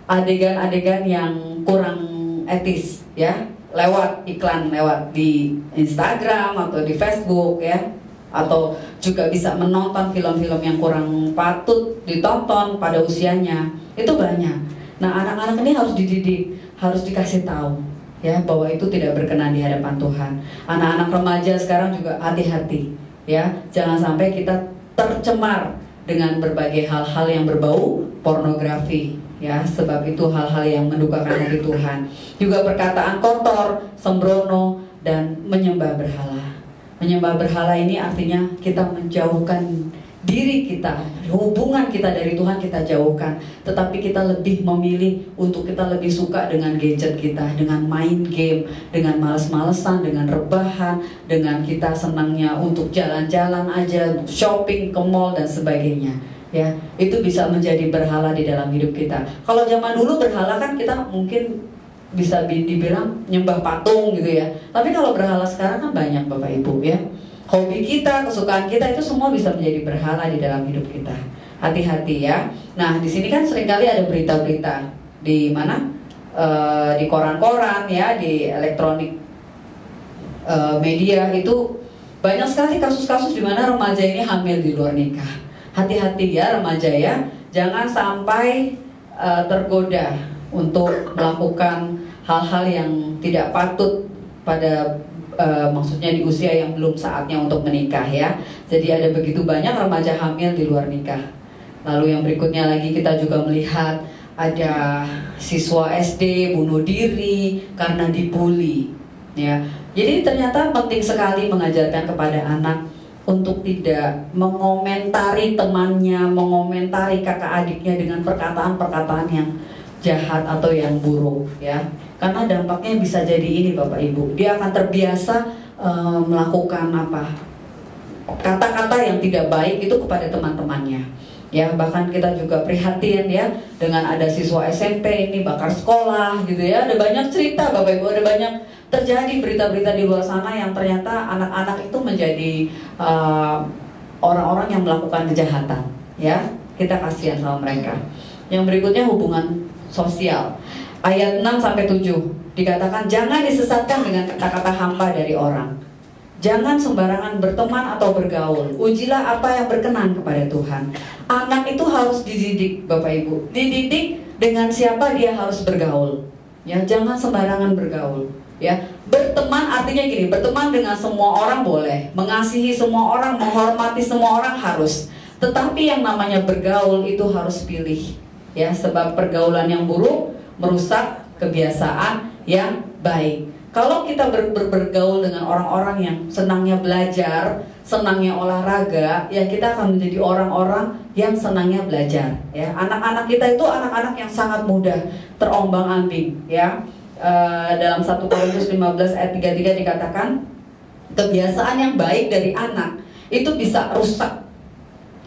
adegan-adegan yang kurang etis ya, lewat iklan, lewat di Instagram atau di Facebook ya, atau juga bisa menonton film-film yang kurang patut ditonton pada usianya. Itu banyak. Nah, anak-anak ini harus dididik, harus dikasih tahu ya bahwa itu tidak berkenan di hadapan Tuhan. Anak-anak remaja sekarang juga hati-hati ya, jangan sampai kita tercemar dengan berbagai hal-hal yang berbau pornografi ya, sebab itu hal-hal yang mendukakan hati Tuhan. Juga perkataan kotor, sembrono, dan menyembah berhala. Menyembah berhala ini artinya kita menjauhkan diri kita, hubungan kita dari Tuhan kita jauhkan, tetapi kita lebih memilih untuk kita lebih suka dengan gadget kita, dengan main game, dengan males-malesan, dengan rebahan, dengan kita senangnya untuk jalan-jalan aja, shopping ke mall dan sebagainya. Ya, itu bisa menjadi berhala di dalam hidup kita. Kalau zaman dulu berhala kan kita mungkin bisa dibilang nyembah patung gitu ya. Tapi kalau berhala sekarang kan banyak Bapak Ibu ya. Hobi kita, kesukaan kita itu semua bisa menjadi berhala di dalam hidup kita. Hati-hati ya. Nah, di sini kan seringkali ada berita-berita di mana? Di koran-koran ya, di elektronik media itu banyak sekali kasus-kasus di mana remaja ini hamil di luar nikah. Hati-hati ya remaja ya, jangan sampai tergoda untuk melakukan hal-hal yang tidak patut pada maksudnya di usia yang belum saatnya untuk menikah ya. Jadi ada begitu banyak remaja hamil di luar nikah. Lalu yang berikutnya lagi kita juga melihat ada siswa SD bunuh diri karena dibully ya. Jadi ternyata penting sekali mengajarkan kepada anak untuk tidak mengomentari temannya, mengomentari kakak adiknya dengan perkataan-perkataan yang jahat atau yang buruk ya. Karena dampaknya bisa jadi ini Bapak Ibu, dia akan terbiasa melakukan kata-kata yang tidak baik itu kepada teman-temannya ya. Bahkan kita juga prihatin ya dengan ada siswa SMP ini bakar sekolah gitu ya. Ada banyak cerita Bapak Ibu, ada banyak terjadi berita-berita di luar sana yang ternyata anak-anak itu menjadi orang-orang yang melakukan kejahatan ya. Kita kasihan sama mereka. Yang berikutnya hubungan sosial. Ayat 6-7 dikatakan jangan disesatkan dengan kata-kata hampa dari orang. Jangan sembarangan berteman atau bergaul. Ujilah apa yang berkenan kepada Tuhan. Anak itu harus dididik Bapak Ibu. Dididik dengan siapa dia harus bergaul. Ya, jangan sembarangan bergaul. Ya, berteman artinya gini, berteman dengan semua orang boleh, mengasihi semua orang, menghormati semua orang harus. Tetapi yang namanya bergaul itu harus pilih. Ya, sebab pergaulan yang buruk merusak kebiasaan yang baik. Kalau kita bergaul dengan orang-orang yang senangnya belajar, senangnya olahraga, ya kita akan menjadi orang-orang yang senangnya belajar. Ya, anak-anak kita itu anak-anak yang sangat mudah terombang-ambing. Ya, dalam 1 Korintus 15 ayat 33 dikatakan kebiasaan yang baik dari anak itu bisa rusak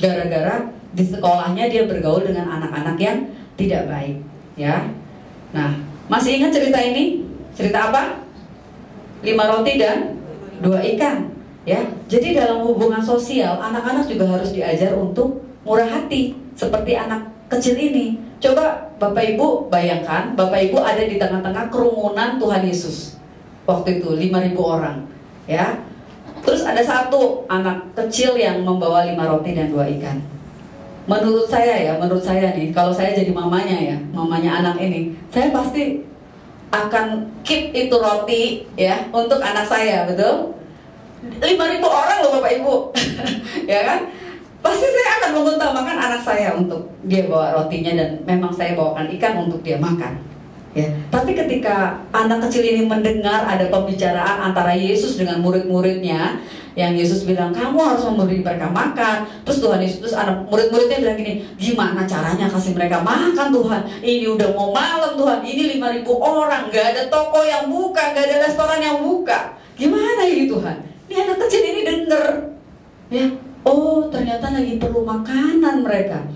gara-gara di sekolahnya dia bergaul dengan anak-anak yang tidak baik. Ya. Nah, masih ingat cerita ini? Cerita apa? 5 roti dan 2 ikan ya. Jadi dalam hubungan sosial anak-anak juga harus diajar untuk murah hati seperti anak kecil ini. Coba Bapak Ibu bayangkan, Bapak Ibu ada di tengah-tengah kerumunan Tuhan Yesus. Waktu itu 5.000 orang ya. Terus ada satu anak kecil yang membawa 5 roti dan 2 ikan. Menurut saya nih, kalau saya jadi mamanya anak ini, saya pasti akan keep itu roti ya untuk anak saya, betul? 5.000 orang loh Bapak Ibu, ya kan? Pasti saya akan mengutamakan anak saya untuk dia bawa rotinya dan memang saya bawakan ikan untuk dia makan. Ya, tapi ketika anak kecil ini mendengar ada pembicaraan antara Yesus dengan murid-muridnya, yang Yesus bilang kamu harus memberi mereka makan. Terus Tuhan Yesus, terus anak murid-muridnya bilang gini, gimana caranya kasih mereka makan Tuhan? Ini udah mau malam Tuhan, ini 5.000 orang, gak ada toko yang buka, gak ada restoran yang buka. Gimana ini Tuhan? Ini anak kecil ini denger, ya, oh ternyata lagi perlu makanan mereka.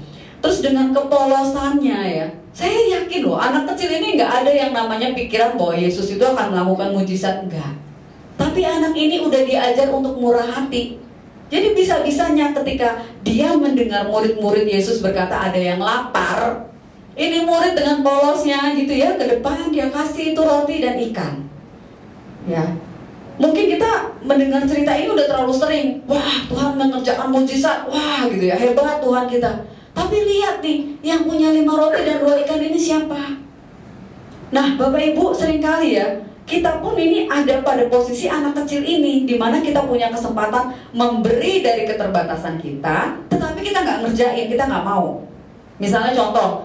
Terus dengan kepolosannya ya, saya yakin loh anak kecil ini gak ada yang namanya pikiran bahwa Yesus itu akan melakukan mujizat, enggak. Tapi anak ini udah diajar untuk murah hati. Jadi bisa-bisanya ketika dia mendengar murid-murid Yesus berkata ada yang lapar, ini murid dengan polosnya gitu ya, ke depan dia kasih itu roti dan ikan. Ya, mungkin kita mendengar cerita ini udah terlalu sering. Wah, Tuhan mengerjakan mujizat, wah gitu ya, hebat Tuhan kita. Tapi lihat nih, yang punya 5 roti dan 2 ikan ini siapa? Nah, Bapak Ibu seringkali ya, kita pun ini ada pada posisi anak kecil ini, di mana kita punya kesempatan memberi dari keterbatasan kita, tetapi kita nggak ngerjain, kita nggak mau. Misalnya contoh,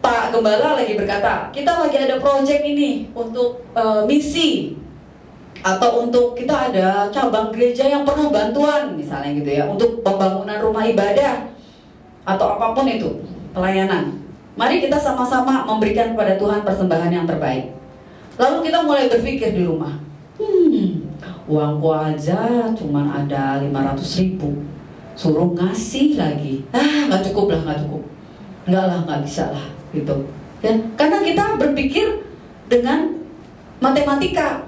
Pak Gembala lagi berkata, kita lagi ada proyek ini untuk misi Atau untuk kita ada cabang gereja yang perlu bantuan misalnya gitu ya, untuk pembangunan rumah ibadah atau apapun itu, pelayanan. Mari kita sama-sama memberikan kepada Tuhan persembahan yang terbaik. Lalu kita mulai berpikir di rumah, uangku aja cuman ada 500.000, suruh ngasih lagi, nggak cukup lah, nggak bisa lah gitu ya. Karena kita berpikir dengan matematika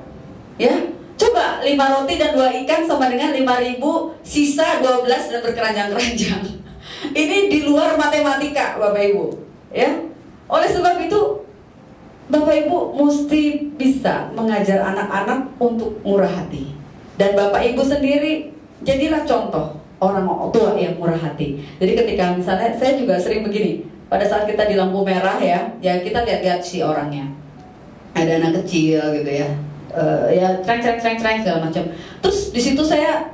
ya. Coba 5 roti dan 2 ikan sama dengan 5.000, sisa 12 dan berkeranjang-keranjang. Ini di luar matematika Bapak Ibu ya. Oleh sebab itu Bapak Ibu mesti bisa mengajar anak-anak untuk murah hati. Dan Bapak Ibu sendiri jadilah contoh orang tua yang murah hati. Jadi ketika misalnya saya juga sering begini, pada saat kita di lampu merah ya kita lihat-lihat si orangnya. Ada anak kecil gitu ya, ya cereng segala macam. Terus di situ saya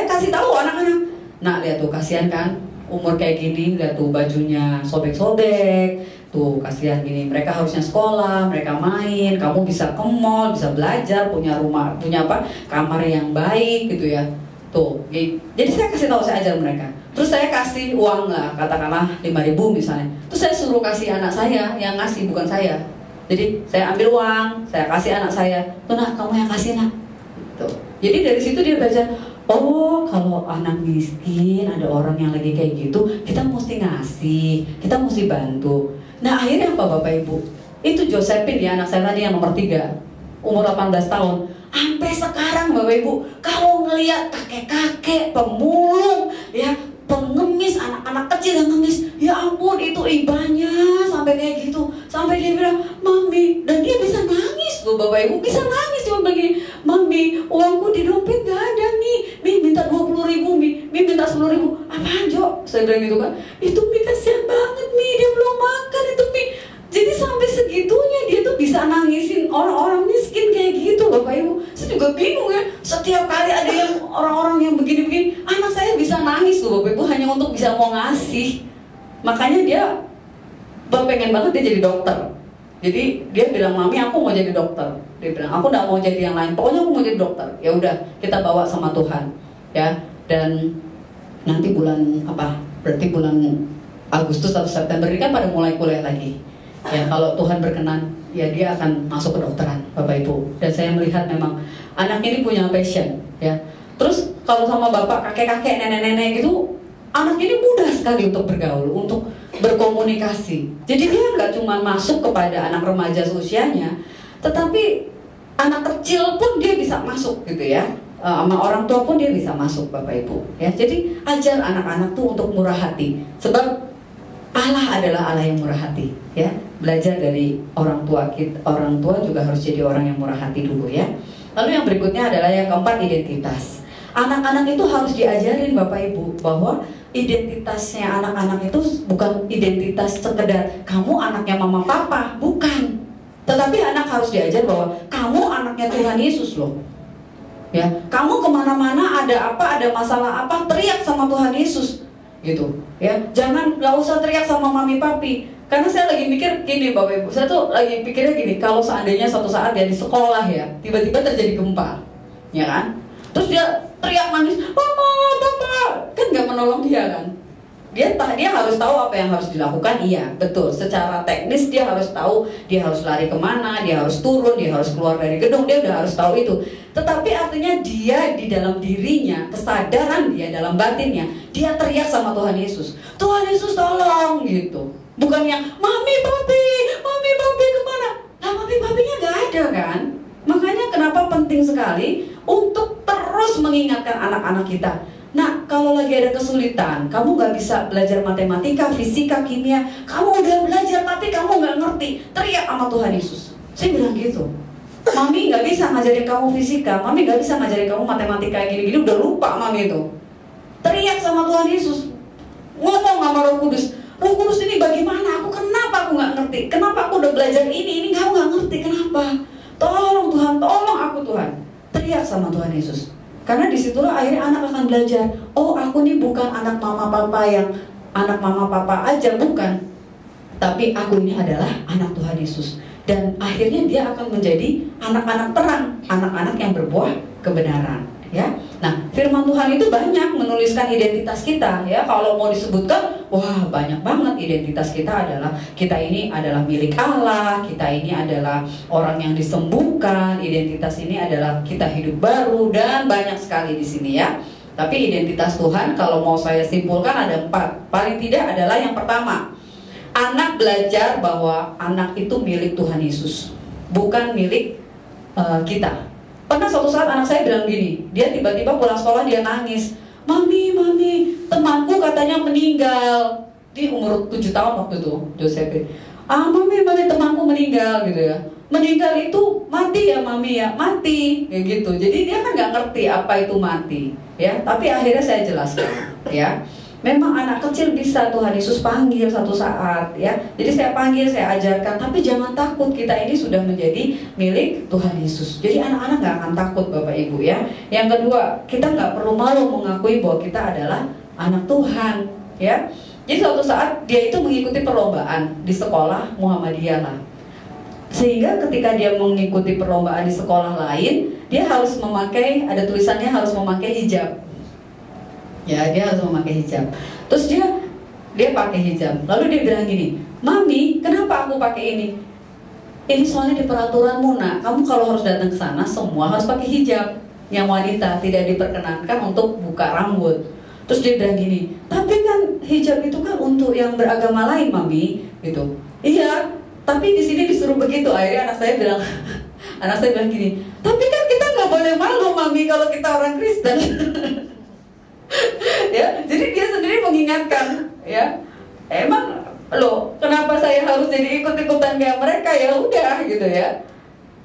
kasih tahu anak-anak, nah lihat tuh, kasihan kan, umur kayak gini, lihat tuh bajunya sobek-sobek, tuh kasihan gini. Mereka harusnya sekolah, mereka main, kamu bisa ke mall, bisa belajar, punya rumah, punya apa, kamar yang baik gitu ya. Tuh, jadi saya kasih tahu, saya ajar mereka. Terus saya kasih uang lah, katakanlah 5.000 misalnya. Terus saya suruh kasih anak saya yang ngasih, bukan saya. Jadi saya ambil uang, saya kasih anak saya, tuh nak, kamu yang kasih nak. Tuh. Jadi dari situ dia belajar, oh kalau anak miskin, ada orang yang lagi kayak gitu, kita mesti ngasih, kita mesti bantu. Nah akhirnya apa Bapak Ibu? Itu Josephine ya, anak saya tadi yang nomor 3, umur 18 tahun. Sampai sekarang Bapak Ibu, kalau ngelihat kakek-kakek pemulung ya, pengemis, anak-anak kecil yang ngemis, ya ampun itu ibanya sampai kayak gitu, sampai dia bilang mami, dan dia bisa nangis loh Bapak Ibu, bisa nangis cuma begini, mami uangku di dompet gak ada nih, Mi minta 20.000, Mi minta 10.000, apaan Jo? Saya bilang gitu kan, itu Mi kasihan banget Mi, dia belum makan itu Mi. Jadi sampai segitunya dia tuh bisa nangisin orang-orang miskin kayak gitu Bapak Ibu. Saya juga bingung ya, setiap kali ada yang orang-orang yang begini-begini, anak saya bisa nangis loh Bapak Ibu, hanya untuk bisa mau ngasih. Makanya dia pengen banget dia jadi dokter. Jadi dia bilang, mami aku mau jadi dokter. Dia bilang, aku gak mau jadi yang lain, pokoknya aku mau jadi dokter. Ya udah, kita bawa sama Tuhan ya. Dan nanti bulan apa, berarti bulan Agustus atau September ini kan pada mulai kuliah lagi ya. Kalau Tuhan berkenan ya dia akan masuk ke dokteran Bapak Ibu. Dan saya melihat memang anak ini punya passion ya. Terus kalau sama bapak, kakek-kakek, nenek-nenek gitu, anak ini mudah sekali untuk bergaul, untuk berkomunikasi. Jadi dia nggak cuma masuk kepada anak remaja seusianya, tetapi anak kecil pun dia bisa masuk gitu ya. Sama orang tua pun dia bisa masuk Bapak Ibu ya. Jadi ajar anak-anak tuh untuk murah hati. Sebab Allah adalah Allah yang murah hati ya. Belajar dari orang tua kita, orang tua juga harus jadi orang yang murah hati dulu ya. Lalu yang berikutnya adalah yang keempat, identitas. Anak-anak itu harus diajarin Bapak Ibu bahwa identitasnya anak-anak itu bukan identitas sekedar kamu anaknya mama papa, bukan. Tetapi anak harus diajar bahwa kamu anaknya Tuhan Yesus loh. Ya, kamu kemana-mana ada apa, ada masalah apa, teriak sama Tuhan Yesus gitu ya. Jangan, nggak usah teriak sama mami papi. Karena saya lagi mikir gini Bapak Ibu, saya tuh lagi pikirnya gini, kalau seandainya suatu saat ya di sekolah ya, tiba-tiba terjadi gempa, ya kan? Terus dia teriak nangis, mama, papa, kan nggak menolong dia kan? Dia harus tahu apa yang harus dilakukan, iya betul. Secara teknis dia harus tahu, dia harus lari kemana, dia harus turun, dia harus keluar dari gedung, dia udah harus tahu itu. Tetapi artinya dia di dalam dirinya, kesadaran dia dalam batinnya, dia teriak sama Tuhan Yesus, Tuhan Yesus tolong gitu. Bukan yang mami papi kemana? Nah mami papinya nggak ada kan? Makanya kenapa penting sekali untuk terus mengingatkan anak-anak kita. Nah, kalau lagi ada kesulitan, kamu gak bisa belajar matematika, fisika, kimia, kamu udah belajar tapi kamu gak ngerti, teriak sama Tuhan Yesus. Saya bilang gitu, mami gak bisa ngajarin kamu fisika, mami gak bisa ngajarin kamu matematika gini-gini, udah lupa mami itu. Teriak sama Tuhan Yesus, ngomong sama Roh Kudus, Roh Kudus ini bagaimana, kenapa aku gak ngerti, kenapa aku udah belajar ini kamu gak ngerti, kenapa? Tolong Tuhan, tolong aku Tuhan. Teriak sama Tuhan Yesus. Karena disitulah akhirnya anak akan belajar, oh aku nih bukan anak mama papa yang anak mama papa aja, bukan. Tapi aku ini adalah anak Tuhan Yesus. dan akhirnya dia akan menjadi anak-anak terang, anak-anak yang berbuah kebenaran. Ya, nah firman Tuhan itu banyak menuliskan identitas kita. Ya, kalau mau disebutkan, wah banyak banget identitas kita adalah kita ini adalah milik Allah, kita ini adalah orang yang disembuhkan, identitas ini adalah kita hidup baru, dan banyak sekali di sini ya. Tapi identitas Tuhan kalau mau saya simpulkan ada 4. Paling tidak adalah yang pertama, anak belajar bahwa anak itu milik Tuhan Yesus, bukan milik kita. Pernah suatu saat anak saya bilang gini, dia tiba-tiba pulang sekolah dia nangis, Mami, temanku katanya meninggal. Di umur 7 tahun waktu itu, Josephine. Mami, temanku meninggal gitu ya. Meninggal itu mati ya Mami ya, mati kayak gitu. Jadi dia kan nggak ngerti apa itu mati, ya. Tapi akhirnya saya jelaskan, ya. Memang anak kecil bisa Tuhan Yesus panggil satu saat, ya. Jadi saya panggil, saya ajarkan, tapi jangan takut, kita ini sudah menjadi milik Tuhan Yesus. Jadi anak-anak nggak akan takut Bapak Ibu ya. Yang kedua, kita nggak perlu malu mengakui bahwa kita adalah anak Tuhan, ya. Jadi suatu saat dia itu mengikuti perlombaan di sekolah Muhammadiyah lah. Sehingga ketika dia mengikuti perlombaan di sekolah lain, dia harus memakai, ada tulisannya harus memakai hijab. Ya, dia harus memakai hijab. Terus dia pakai hijab. Lalu dia bilang gini, Mami, kenapa aku pakai ini? Ini soalnya di peraturanmu nak, kamu kalau harus datang ke sana semua harus pakai hijab. Yang wanita tidak diperkenankan untuk buka rambut. Terus dia bilang gini, tapi kan hijab itu kan untuk yang beragama lain Mami, gitu. Iya, tapi di sini disuruh begitu. Akhirnya anak saya bilang gini, tapi kan kita nggak boleh malu Mami kalau kita orang Kristen. Ya, jadi dia sendiri mengingatkan, ya, emang loh, kenapa saya harus jadi ikut-ikutan kayak mereka? Ya udah gitu ya.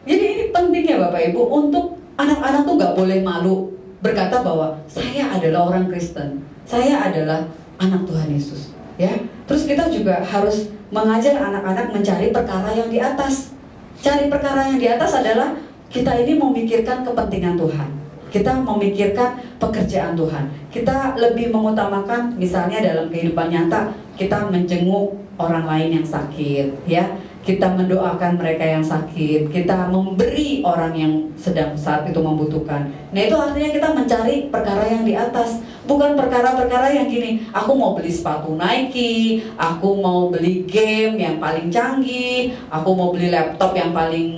Jadi ini pentingnya Bapak Ibu untuk anak-anak tuh nggak boleh malu berkata bahwa saya adalah orang Kristen, saya adalah anak Tuhan Yesus. Ya, terus kita juga harus mengajar anak-anak mencari perkara yang di atas. Cari perkara yang di atas adalah kita ini memikirkan kepentingan Tuhan. Kita memikirkan pekerjaan Tuhan. Kita lebih mengutamakan misalnya dalam kehidupan nyata, kita menjenguk orang lain yang sakit, ya. Kita mendoakan mereka yang sakit, kita memberi orang yang sedang saat itu membutuhkan. Nah itu artinya kita mencari perkara yang di atas, bukan perkara-perkara yang gini, aku mau beli sepatu Nike, aku mau beli game yang paling canggih, aku mau beli laptop yang paling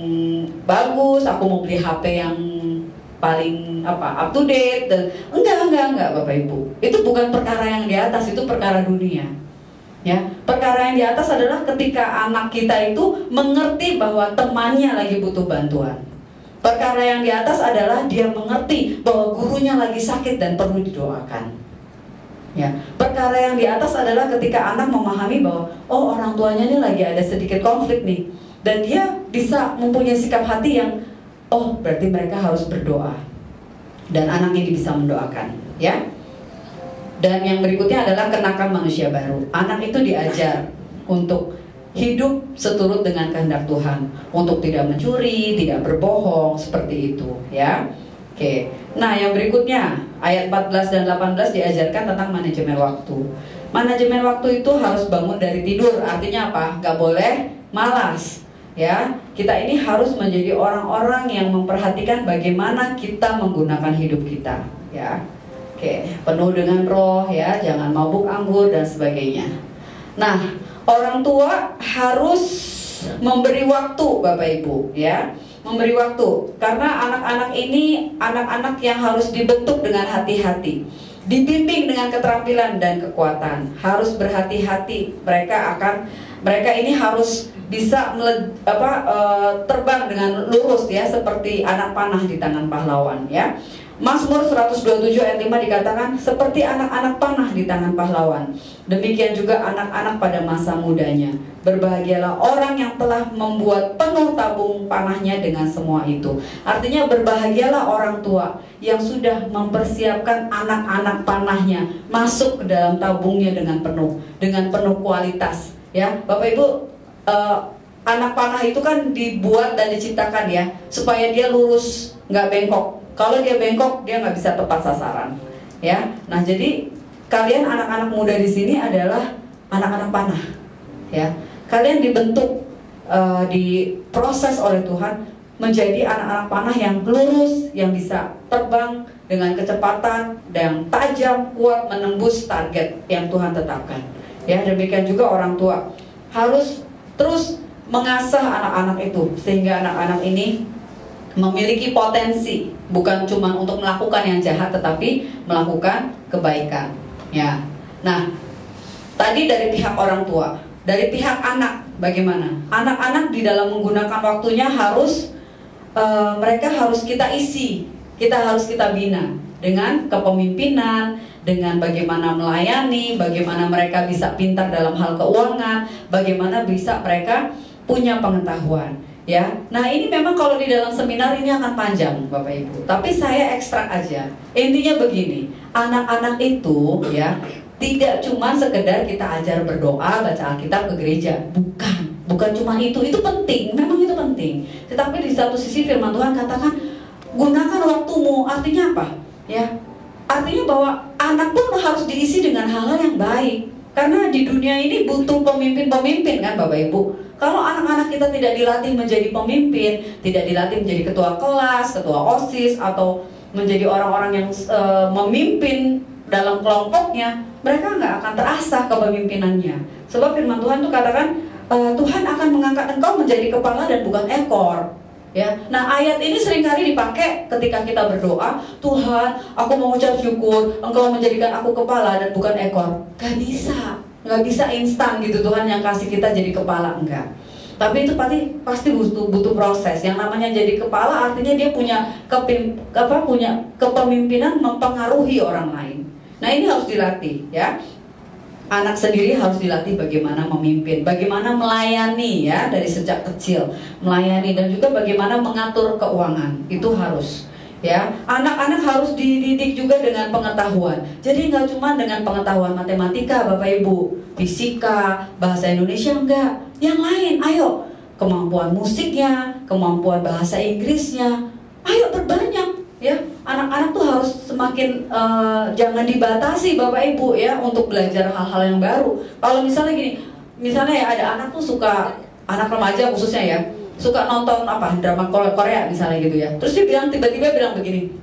bagus, aku mau beli HP yang paling up to date. Dan enggak Bapak Ibu, itu bukan perkara yang di atas, itu perkara dunia. Ya, perkara yang di atas adalah ketika anak kita itu mengerti bahwa temannya lagi butuh bantuan. Perkara yang di atas adalah dia mengerti bahwa gurunya lagi sakit dan perlu didoakan. Ya, perkara yang di atas adalah ketika anak memahami bahwa oh orang tuanya ini lagi ada sedikit konflik nih, dan dia bisa mempunyai sikap hati yang oh berarti mereka harus berdoa, dan anak ini bisa mendoakan, ya. Dan yang berikutnya adalah kenakan manusia baru. Anak itu diajar untuk hidup seturut dengan kehendak Tuhan, untuk tidak mencuri, tidak berbohong, seperti itu, ya. Oke. Nah, yang berikutnya ayat 14 dan 18 diajarkan tentang manajemen waktu. Manajemen waktu itu harus bangun dari tidur. Artinya apa? Gak boleh malas. Ya, kita ini harus menjadi orang-orang yang memperhatikan bagaimana kita menggunakan hidup kita, ya. Oke, penuh dengan roh, ya, jangan mabuk anggur dan sebagainya. Nah, orang tua harus memberi waktu, Bapak Ibu, ya, memberi waktu, karena anak-anak ini anak-anak yang harus dibentuk dengan hati-hati, dibimbing dengan keterampilan dan kekuatan. Harus berhati-hati, mereka ini harus bisa terbang dengan lurus, ya, seperti anak panah di tangan pahlawan, ya. Mazmur 127 ayat 5 dikatakan seperti anak-anak panah di tangan pahlawan. Demikian juga anak-anak pada masa mudanya. Berbahagialah orang yang telah membuat penuh tabung panahnya dengan semua itu. Artinya berbahagialah orang tua yang sudah mempersiapkan anak-anak panahnya masuk ke dalam tabungnya dengan penuh kualitas. Ya, Bapak Ibu, anak panah itu kan dibuat dan diciptakan ya supaya dia lurus, nggak bengkok. Kalau dia bengkok, dia nggak bisa tepat sasaran, ya. Nah, jadi kalian anak-anak muda di sini adalah anak-anak panah, ya. Kalian dibentuk diproses oleh Tuhan menjadi anak-anak panah yang lurus, yang bisa terbang dengan kecepatan dan tajam, kuat menembus target yang Tuhan tetapkan. Ya, demikian juga orang tua harus terus mengasah anak-anak itu sehingga anak-anak ini memiliki potensi, bukan cuma untuk melakukan yang jahat tetapi melakukan kebaikan. Ya. Nah, tadi dari pihak orang tua, dari pihak anak bagaimana? Anak-anak di dalam menggunakan waktunya harus mereka harus kita isi, harus kita bina dengan kepemimpinan, dengan bagaimana melayani, bagaimana mereka bisa pintar dalam hal keuangan, bagaimana bisa mereka punya pengetahuan. Ya, nah ini memang kalau di dalam seminar ini akan panjang, Bapak Ibu. Tapi saya ekstrak aja. Intinya begini, anak-anak itu ya tidak cuma sekedar kita ajar berdoa, baca Alkitab ke gereja, bukan cuma itu penting, memang itu penting. Tetapi di satu sisi firman Tuhan katakan gunakan waktumu, artinya apa? Ya, artinya bahwa anak pun harus diisi dengan hal-hal yang baik. Karena di dunia ini butuh pemimpin-pemimpin kan Bapak Ibu. Kalau anak-anak kita tidak dilatih menjadi pemimpin, tidak dilatih menjadi ketua kelas, ketua OSIS, atau menjadi orang-orang yang memimpin dalam kelompoknya, mereka nggak akan terasah kepemimpinannya. Sebab firman Tuhan itu katakan Tuhan akan mengangkat engkau menjadi kepala dan bukan ekor. Ya, nah ayat ini seringkali dipakai ketika kita berdoa, Tuhan, aku mengucap syukur, engkau menjadikan aku kepala dan bukan ekor. Gak bisa instan gitu Tuhan yang kasih kita jadi kepala, enggak. Tapi itu pasti butuh proses. Yang namanya jadi kepala artinya dia punya kepemimpinan mempengaruhi orang lain. Nah ini harus dilatih ya. Anak sendiri harus dilatih bagaimana memimpin, bagaimana melayani ya dari sejak kecil, melayani dan juga bagaimana mengatur keuangan. Itu harus ya. Anak-anak harus dididik juga dengan pengetahuan. Jadi nggak cuma dengan pengetahuan matematika Bapak Ibu, fisika, bahasa Indonesia enggak. Yang lain, ayo kemampuan musiknya, kemampuan bahasa Inggrisnya, ayo perbanyak. Ya, anak-anak tuh harus semakin jangan dibatasi Bapak Ibu ya untuk belajar hal-hal yang baru. Kalau misalnya gini, misalnya ya ada anak tuh suka, anak remaja khususnya ya, suka nonton drama Korea misalnya gitu ya. Terus dia tiba-tiba bilang begini,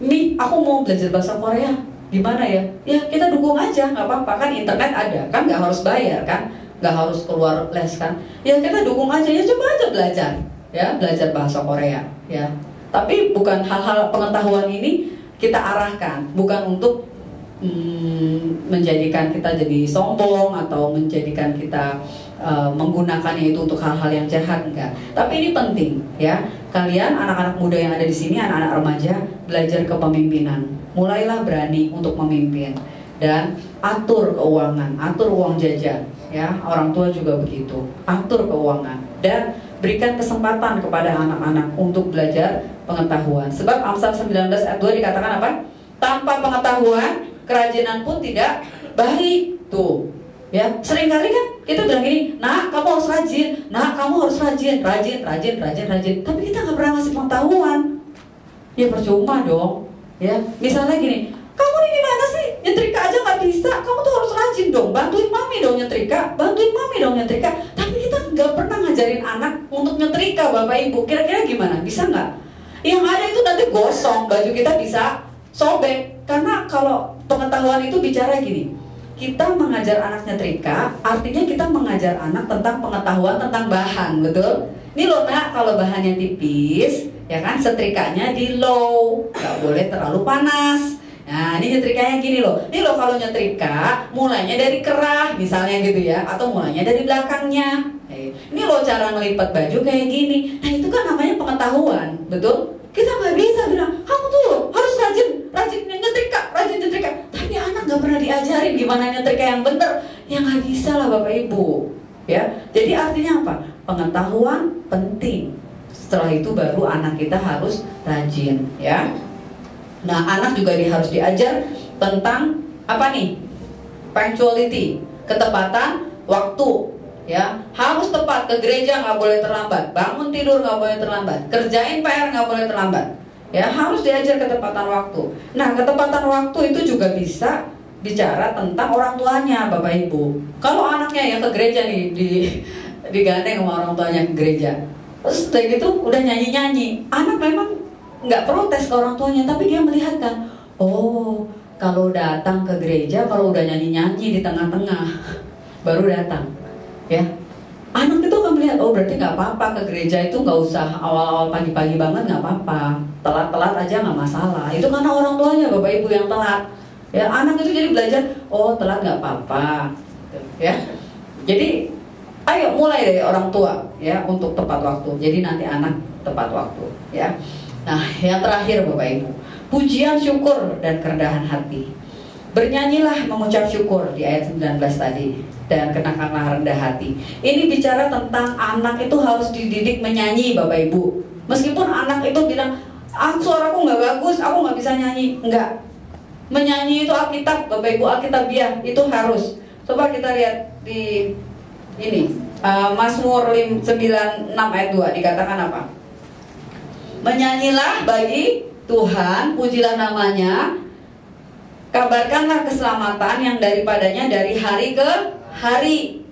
Mi, aku mau belajar bahasa Korea, gimana ya? Ya kita dukung aja, nggak apa-apa kan, internet ada, kan nggak harus bayar kan, nggak harus keluar les kan. Ya kita dukung aja, ya coba aja belajar, ya belajar bahasa Korea ya. Tapi bukan hal-hal pengetahuan ini kita arahkan, bukan untuk menjadikan kita jadi sombong atau menjadikan kita menggunakannya itu untuk hal-hal yang jahat, enggak. Tapi ini penting ya. Kalian anak-anak muda yang ada di sini, anak-anak remaja, belajar kepemimpinan. Mulailah berani untuk memimpin dan atur keuangan, atur uang jajan ya. Orang tua juga begitu. Atur keuangan dan berikan kesempatan kepada anak-anak untuk belajar pengetahuan. Sebab Amsal 19 ayat 2 dikatakan apa? Tanpa pengetahuan, kerajinan pun tidak baik. Tuh, ya seringkali kan kita bilang gini, nah kamu harus rajin, nah kamu harus rajin. Tapi kita nggak pernah ngasih pengetahuan. Ya percuma dong. Ya, misalnya gini, kamu ini gimana sih? Nyetrika aja nggak bisa. Kamu tuh harus rajin dong. Bantuin mami dong nyetrika. Tapi kita nggak pernah ngajarin anak untuk nyetrika, Bapak Ibu. Kira-kira gimana? Bisa nggak? Yang ada itu nanti gosong, baju kita bisa sobek. Karena kalau pengetahuan itu bicara gini, kita mengajar anak nyetrika, artinya kita mengajar anak tentang pengetahuan tentang bahan, betul? Ini loh nak, kalau bahannya tipis, ya kan, setrikanya di low, nggak boleh terlalu panas. Nah ini nyetrikanya gini loh. Ini loh kalau nyetrika mulainya dari kerah misalnya gitu ya, atau mulainya dari belakangnya. Ini loh cara ngelipat baju kayak gini. Nah itu kan namanya pengetahuan, betul? Kita nggak bisa bilang kamu tuh harus rajin nyetrika. Tapi anak nggak pernah diajarin gimana nyetrika yang bener. Ya nggak bisa lah Bapak Ibu. Ya, jadi artinya apa? Pengetahuan penting. Setelah itu baru anak kita harus rajin, ya. Nah, anak juga harus diajar tentang apa nih? Punctuality, ketepatan waktu, ya. Harus tepat, ke gereja nggak boleh terlambat, bangun tidur nggak boleh terlambat, kerjain PR nggak boleh terlambat, ya. Harus diajar ketepatan waktu. Nah, ketepatan waktu itu juga bisa bicara tentang orang tuanya, Bapak Ibu. Kalau anaknya ya ke gereja nih digandeng sama orang tuanya ke gereja. Terus udah gitu udah nyanyi-nyanyi. Anak memang nggak protes ke orang tuanya, tapi dia melihat kan, oh kalau datang ke gereja, kalau udah nyanyi-nyanyi di tengah-tengah baru datang, ya. Anak itu akan melihat, oh berarti nggak apa-apa ke gereja itu, nggak usah awal-awal pagi-pagi banget, nggak apa-apa, telat-telat aja nggak masalah. Itu karena orang tuanya, bapak ibu yang telat. Ya, anak itu jadi belajar, oh telat nggak apa-apa, ya. Jadi ayo mulai dari orang tua, ya, untuk tepat waktu. Jadi nanti anak tepat waktu, ya. Nah, yang terakhir bapak ibu, pujian, syukur, dan kerendahan hati. Bernyanyilah mengucap syukur di ayat 19 tadi, dan kenakanlah rendah hati. Ini bicara tentang anak itu harus dididik menyanyi bapak ibu. Meskipun anak itu bilang, suaraku nggak bagus, aku nggak bisa nyanyi. Enggak. Menyanyi itu Alkitab bapak ibu, Alkitabiah, itu harus. Coba kita lihat di ini, Mazmur 96 ayat 2 dikatakan apa? Menyanyilah bagi Tuhan, pujilah namanya, kabarkanlah keselamatan yang daripadanya dari hari ke hari.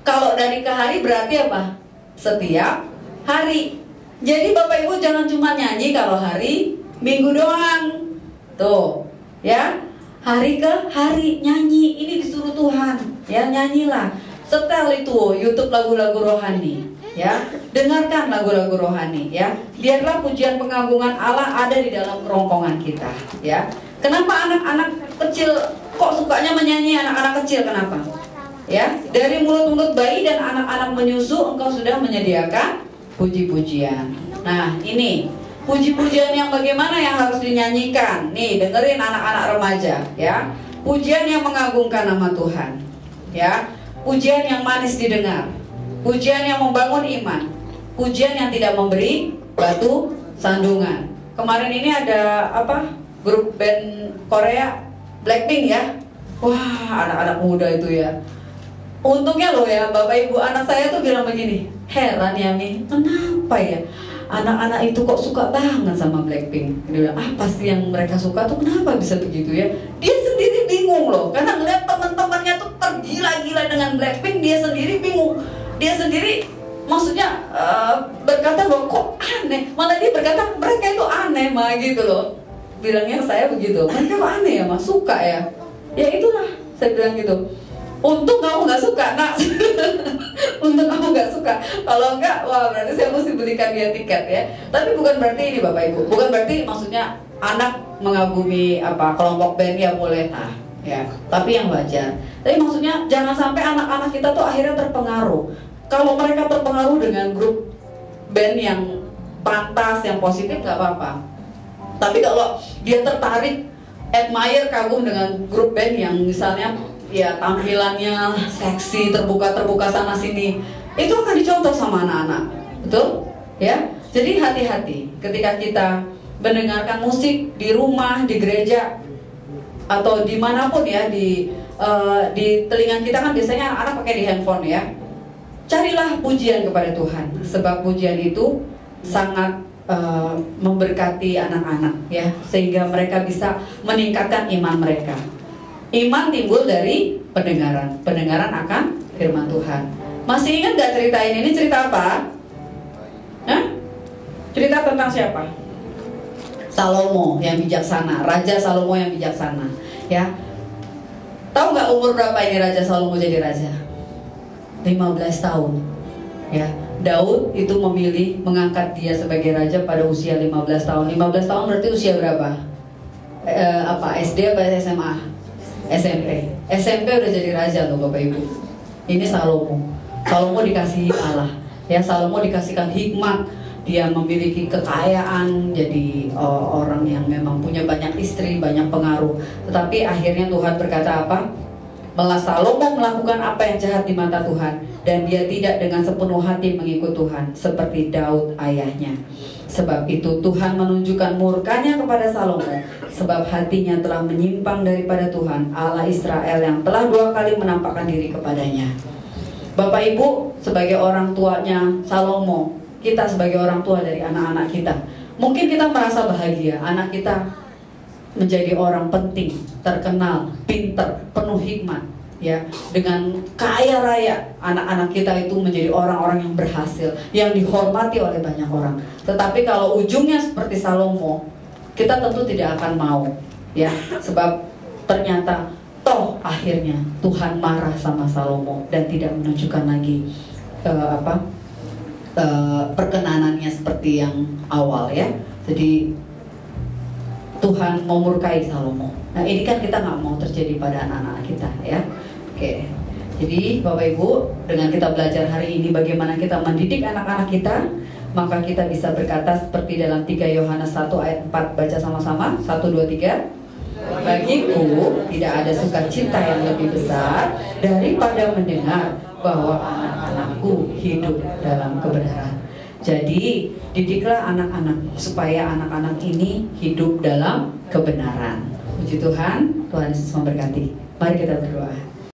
Kalau dari ke hari berarti apa? Setiap hari. Jadi bapak ibu jangan cuma nyanyi kalau hari Minggu doang. Tuh, ya. Hari ke hari nyanyi, ini disuruh Tuhan. Ya, nyanyilah. Setel itu YouTube lagu-lagu rohani, ya. Dengarkan lagu-lagu rohani, ya. Biarlah pujian pengagungan Allah ada di dalam kerongkongan kita, ya. Kenapa anak-anak kecil kok sukanya menyanyi, anak-anak kecil kenapa? Ya, dari mulut-mulut bayi dan anak-anak menyusu engkau sudah menyediakan puji-pujian. Nah, ini puji-pujian yang bagaimana yang harus dinyanyikan. Nih, dengerin anak-anak remaja, ya. Pujian yang mengagungkan nama Tuhan, ya. Pujian yang manis didengar, pujian yang membangun iman, pujian yang tidak memberi batu sandungan. Kemarin ini ada apa? Grup band Korea, Blackpink, ya. Wah, anak-anak muda itu ya. Untungnya loh ya, bapak ibu anak saya tuh bilang begini, heran ya Mi, kenapa ya anak-anak itu kok suka banget sama Blackpink? Dia bilang, apa sih yang mereka suka tuh, kenapa bisa begitu ya? Dia sendiri bingung loh, karena ngeliat teman-temannya tuh tergila-gila dengan Blackpink, dia sendiri bingung. Dia sendiri maksudnya berkata loh kok aneh, malah dia berkata mereka itu aneh mah gitu loh. Bilangnya saya begitu, mereka kok aneh ya mas, suka ya? Ya itulah, saya bilang gitu. Untung kamu nggak suka, nak. Untung kamu nggak suka. Kalau enggak, wah berarti saya mesti belikan dia tiket ya. Tapi bukan berarti ini bapak ibu, bukan berarti maksudnya anak mengagumi apa kelompok band ya boleh ya. Tapi yang wajar. Tapi maksudnya jangan sampai anak-anak kita tuh akhirnya terpengaruh. Kalau mereka terpengaruh dengan grup band yang pantas, yang positif nggak apa-apa. Tapi kalau dia tertarik, admire, kagum dengan grup band yang misalnya ya tampilannya seksi, terbuka sana sini, itu akan dicontoh sama anak-anak, betul? Ya, jadi hati-hati ketika kita mendengarkan musik di rumah, di gereja, atau dimanapun ya, di telinga kita kan biasanya anak-anak pakai di handphone ya. Carilah pujian kepada Tuhan, sebab pujian itu sangat memberkati anak-anak ya, sehingga mereka bisa meningkatkan iman mereka. Iman timbul dari pendengaran, pendengaran akan firman Tuhan. Masih ingat gak cerita ini? Ini cerita apa? Hah? Cerita tentang siapa? Salomo yang bijaksana, Raja Salomo yang bijaksana. Ya, tahu nggak umur berapa ini Raja Salomo jadi raja? 15 tahun. Ya, Daud itu memilih mengangkat dia sebagai raja pada usia 15 tahun. 15 tahun berarti usia berapa? SD apa SMA? SMP udah jadi raja loh bapak ibu. Ini Salomo dikasihi Allah ya. Salomo dikasihkan hikmat, dia memiliki kekayaan, jadi orang yang memang punya banyak istri, banyak pengaruh. Tetapi akhirnya Tuhan berkata apa? Malah Salomo melakukan apa yang jahat di mata Tuhan, dan dia tidak dengan sepenuh hati mengikut Tuhan seperti Daud ayahnya. Sebab itu Tuhan menunjukkan murkanya kepada Salomo, sebab hatinya telah menyimpang daripada Tuhan Allah Israel yang telah 2 kali menampakkan diri kepadanya. Bapak ibu sebagai orang tuanya Salomo, kita sebagai orang tua dari anak-anak kita, mungkin kita merasa bahagia anak kita menjadi orang penting, terkenal, pinter, penuh hikmat. ya, dengan kaya raya anak-anak kita itu menjadi orang-orang yang berhasil, yang dihormati oleh banyak orang. Tetapi kalau ujungnya seperti Salomo, kita tentu tidak akan mau, ya, sebab ternyata toh akhirnya Tuhan marah sama Salomo dan tidak menunjukkan lagi perkenanannya seperti yang awal, ya. Jadi Tuhan memurkai Salomo. Nah, ini kan kita nggak mau terjadi pada anak-anak kita, ya. Oke. Jadi Bapak Ibu, dengan kita belajar hari ini bagaimana kita mendidik anak-anak kita, maka kita bisa berkata seperti dalam 3 Yohanes 1 ayat 4, baca sama-sama. 1, 2, 3. Bagiku tidak ada sukacita yang lebih besar daripada mendengar bahwa anak-anakku hidup dalam kebenaran. Jadi didiklah anak-anak supaya anak-anak ini hidup dalam kebenaran. Puji Tuhan, Tuhan Yesus memberkati. Mari kita berdoa.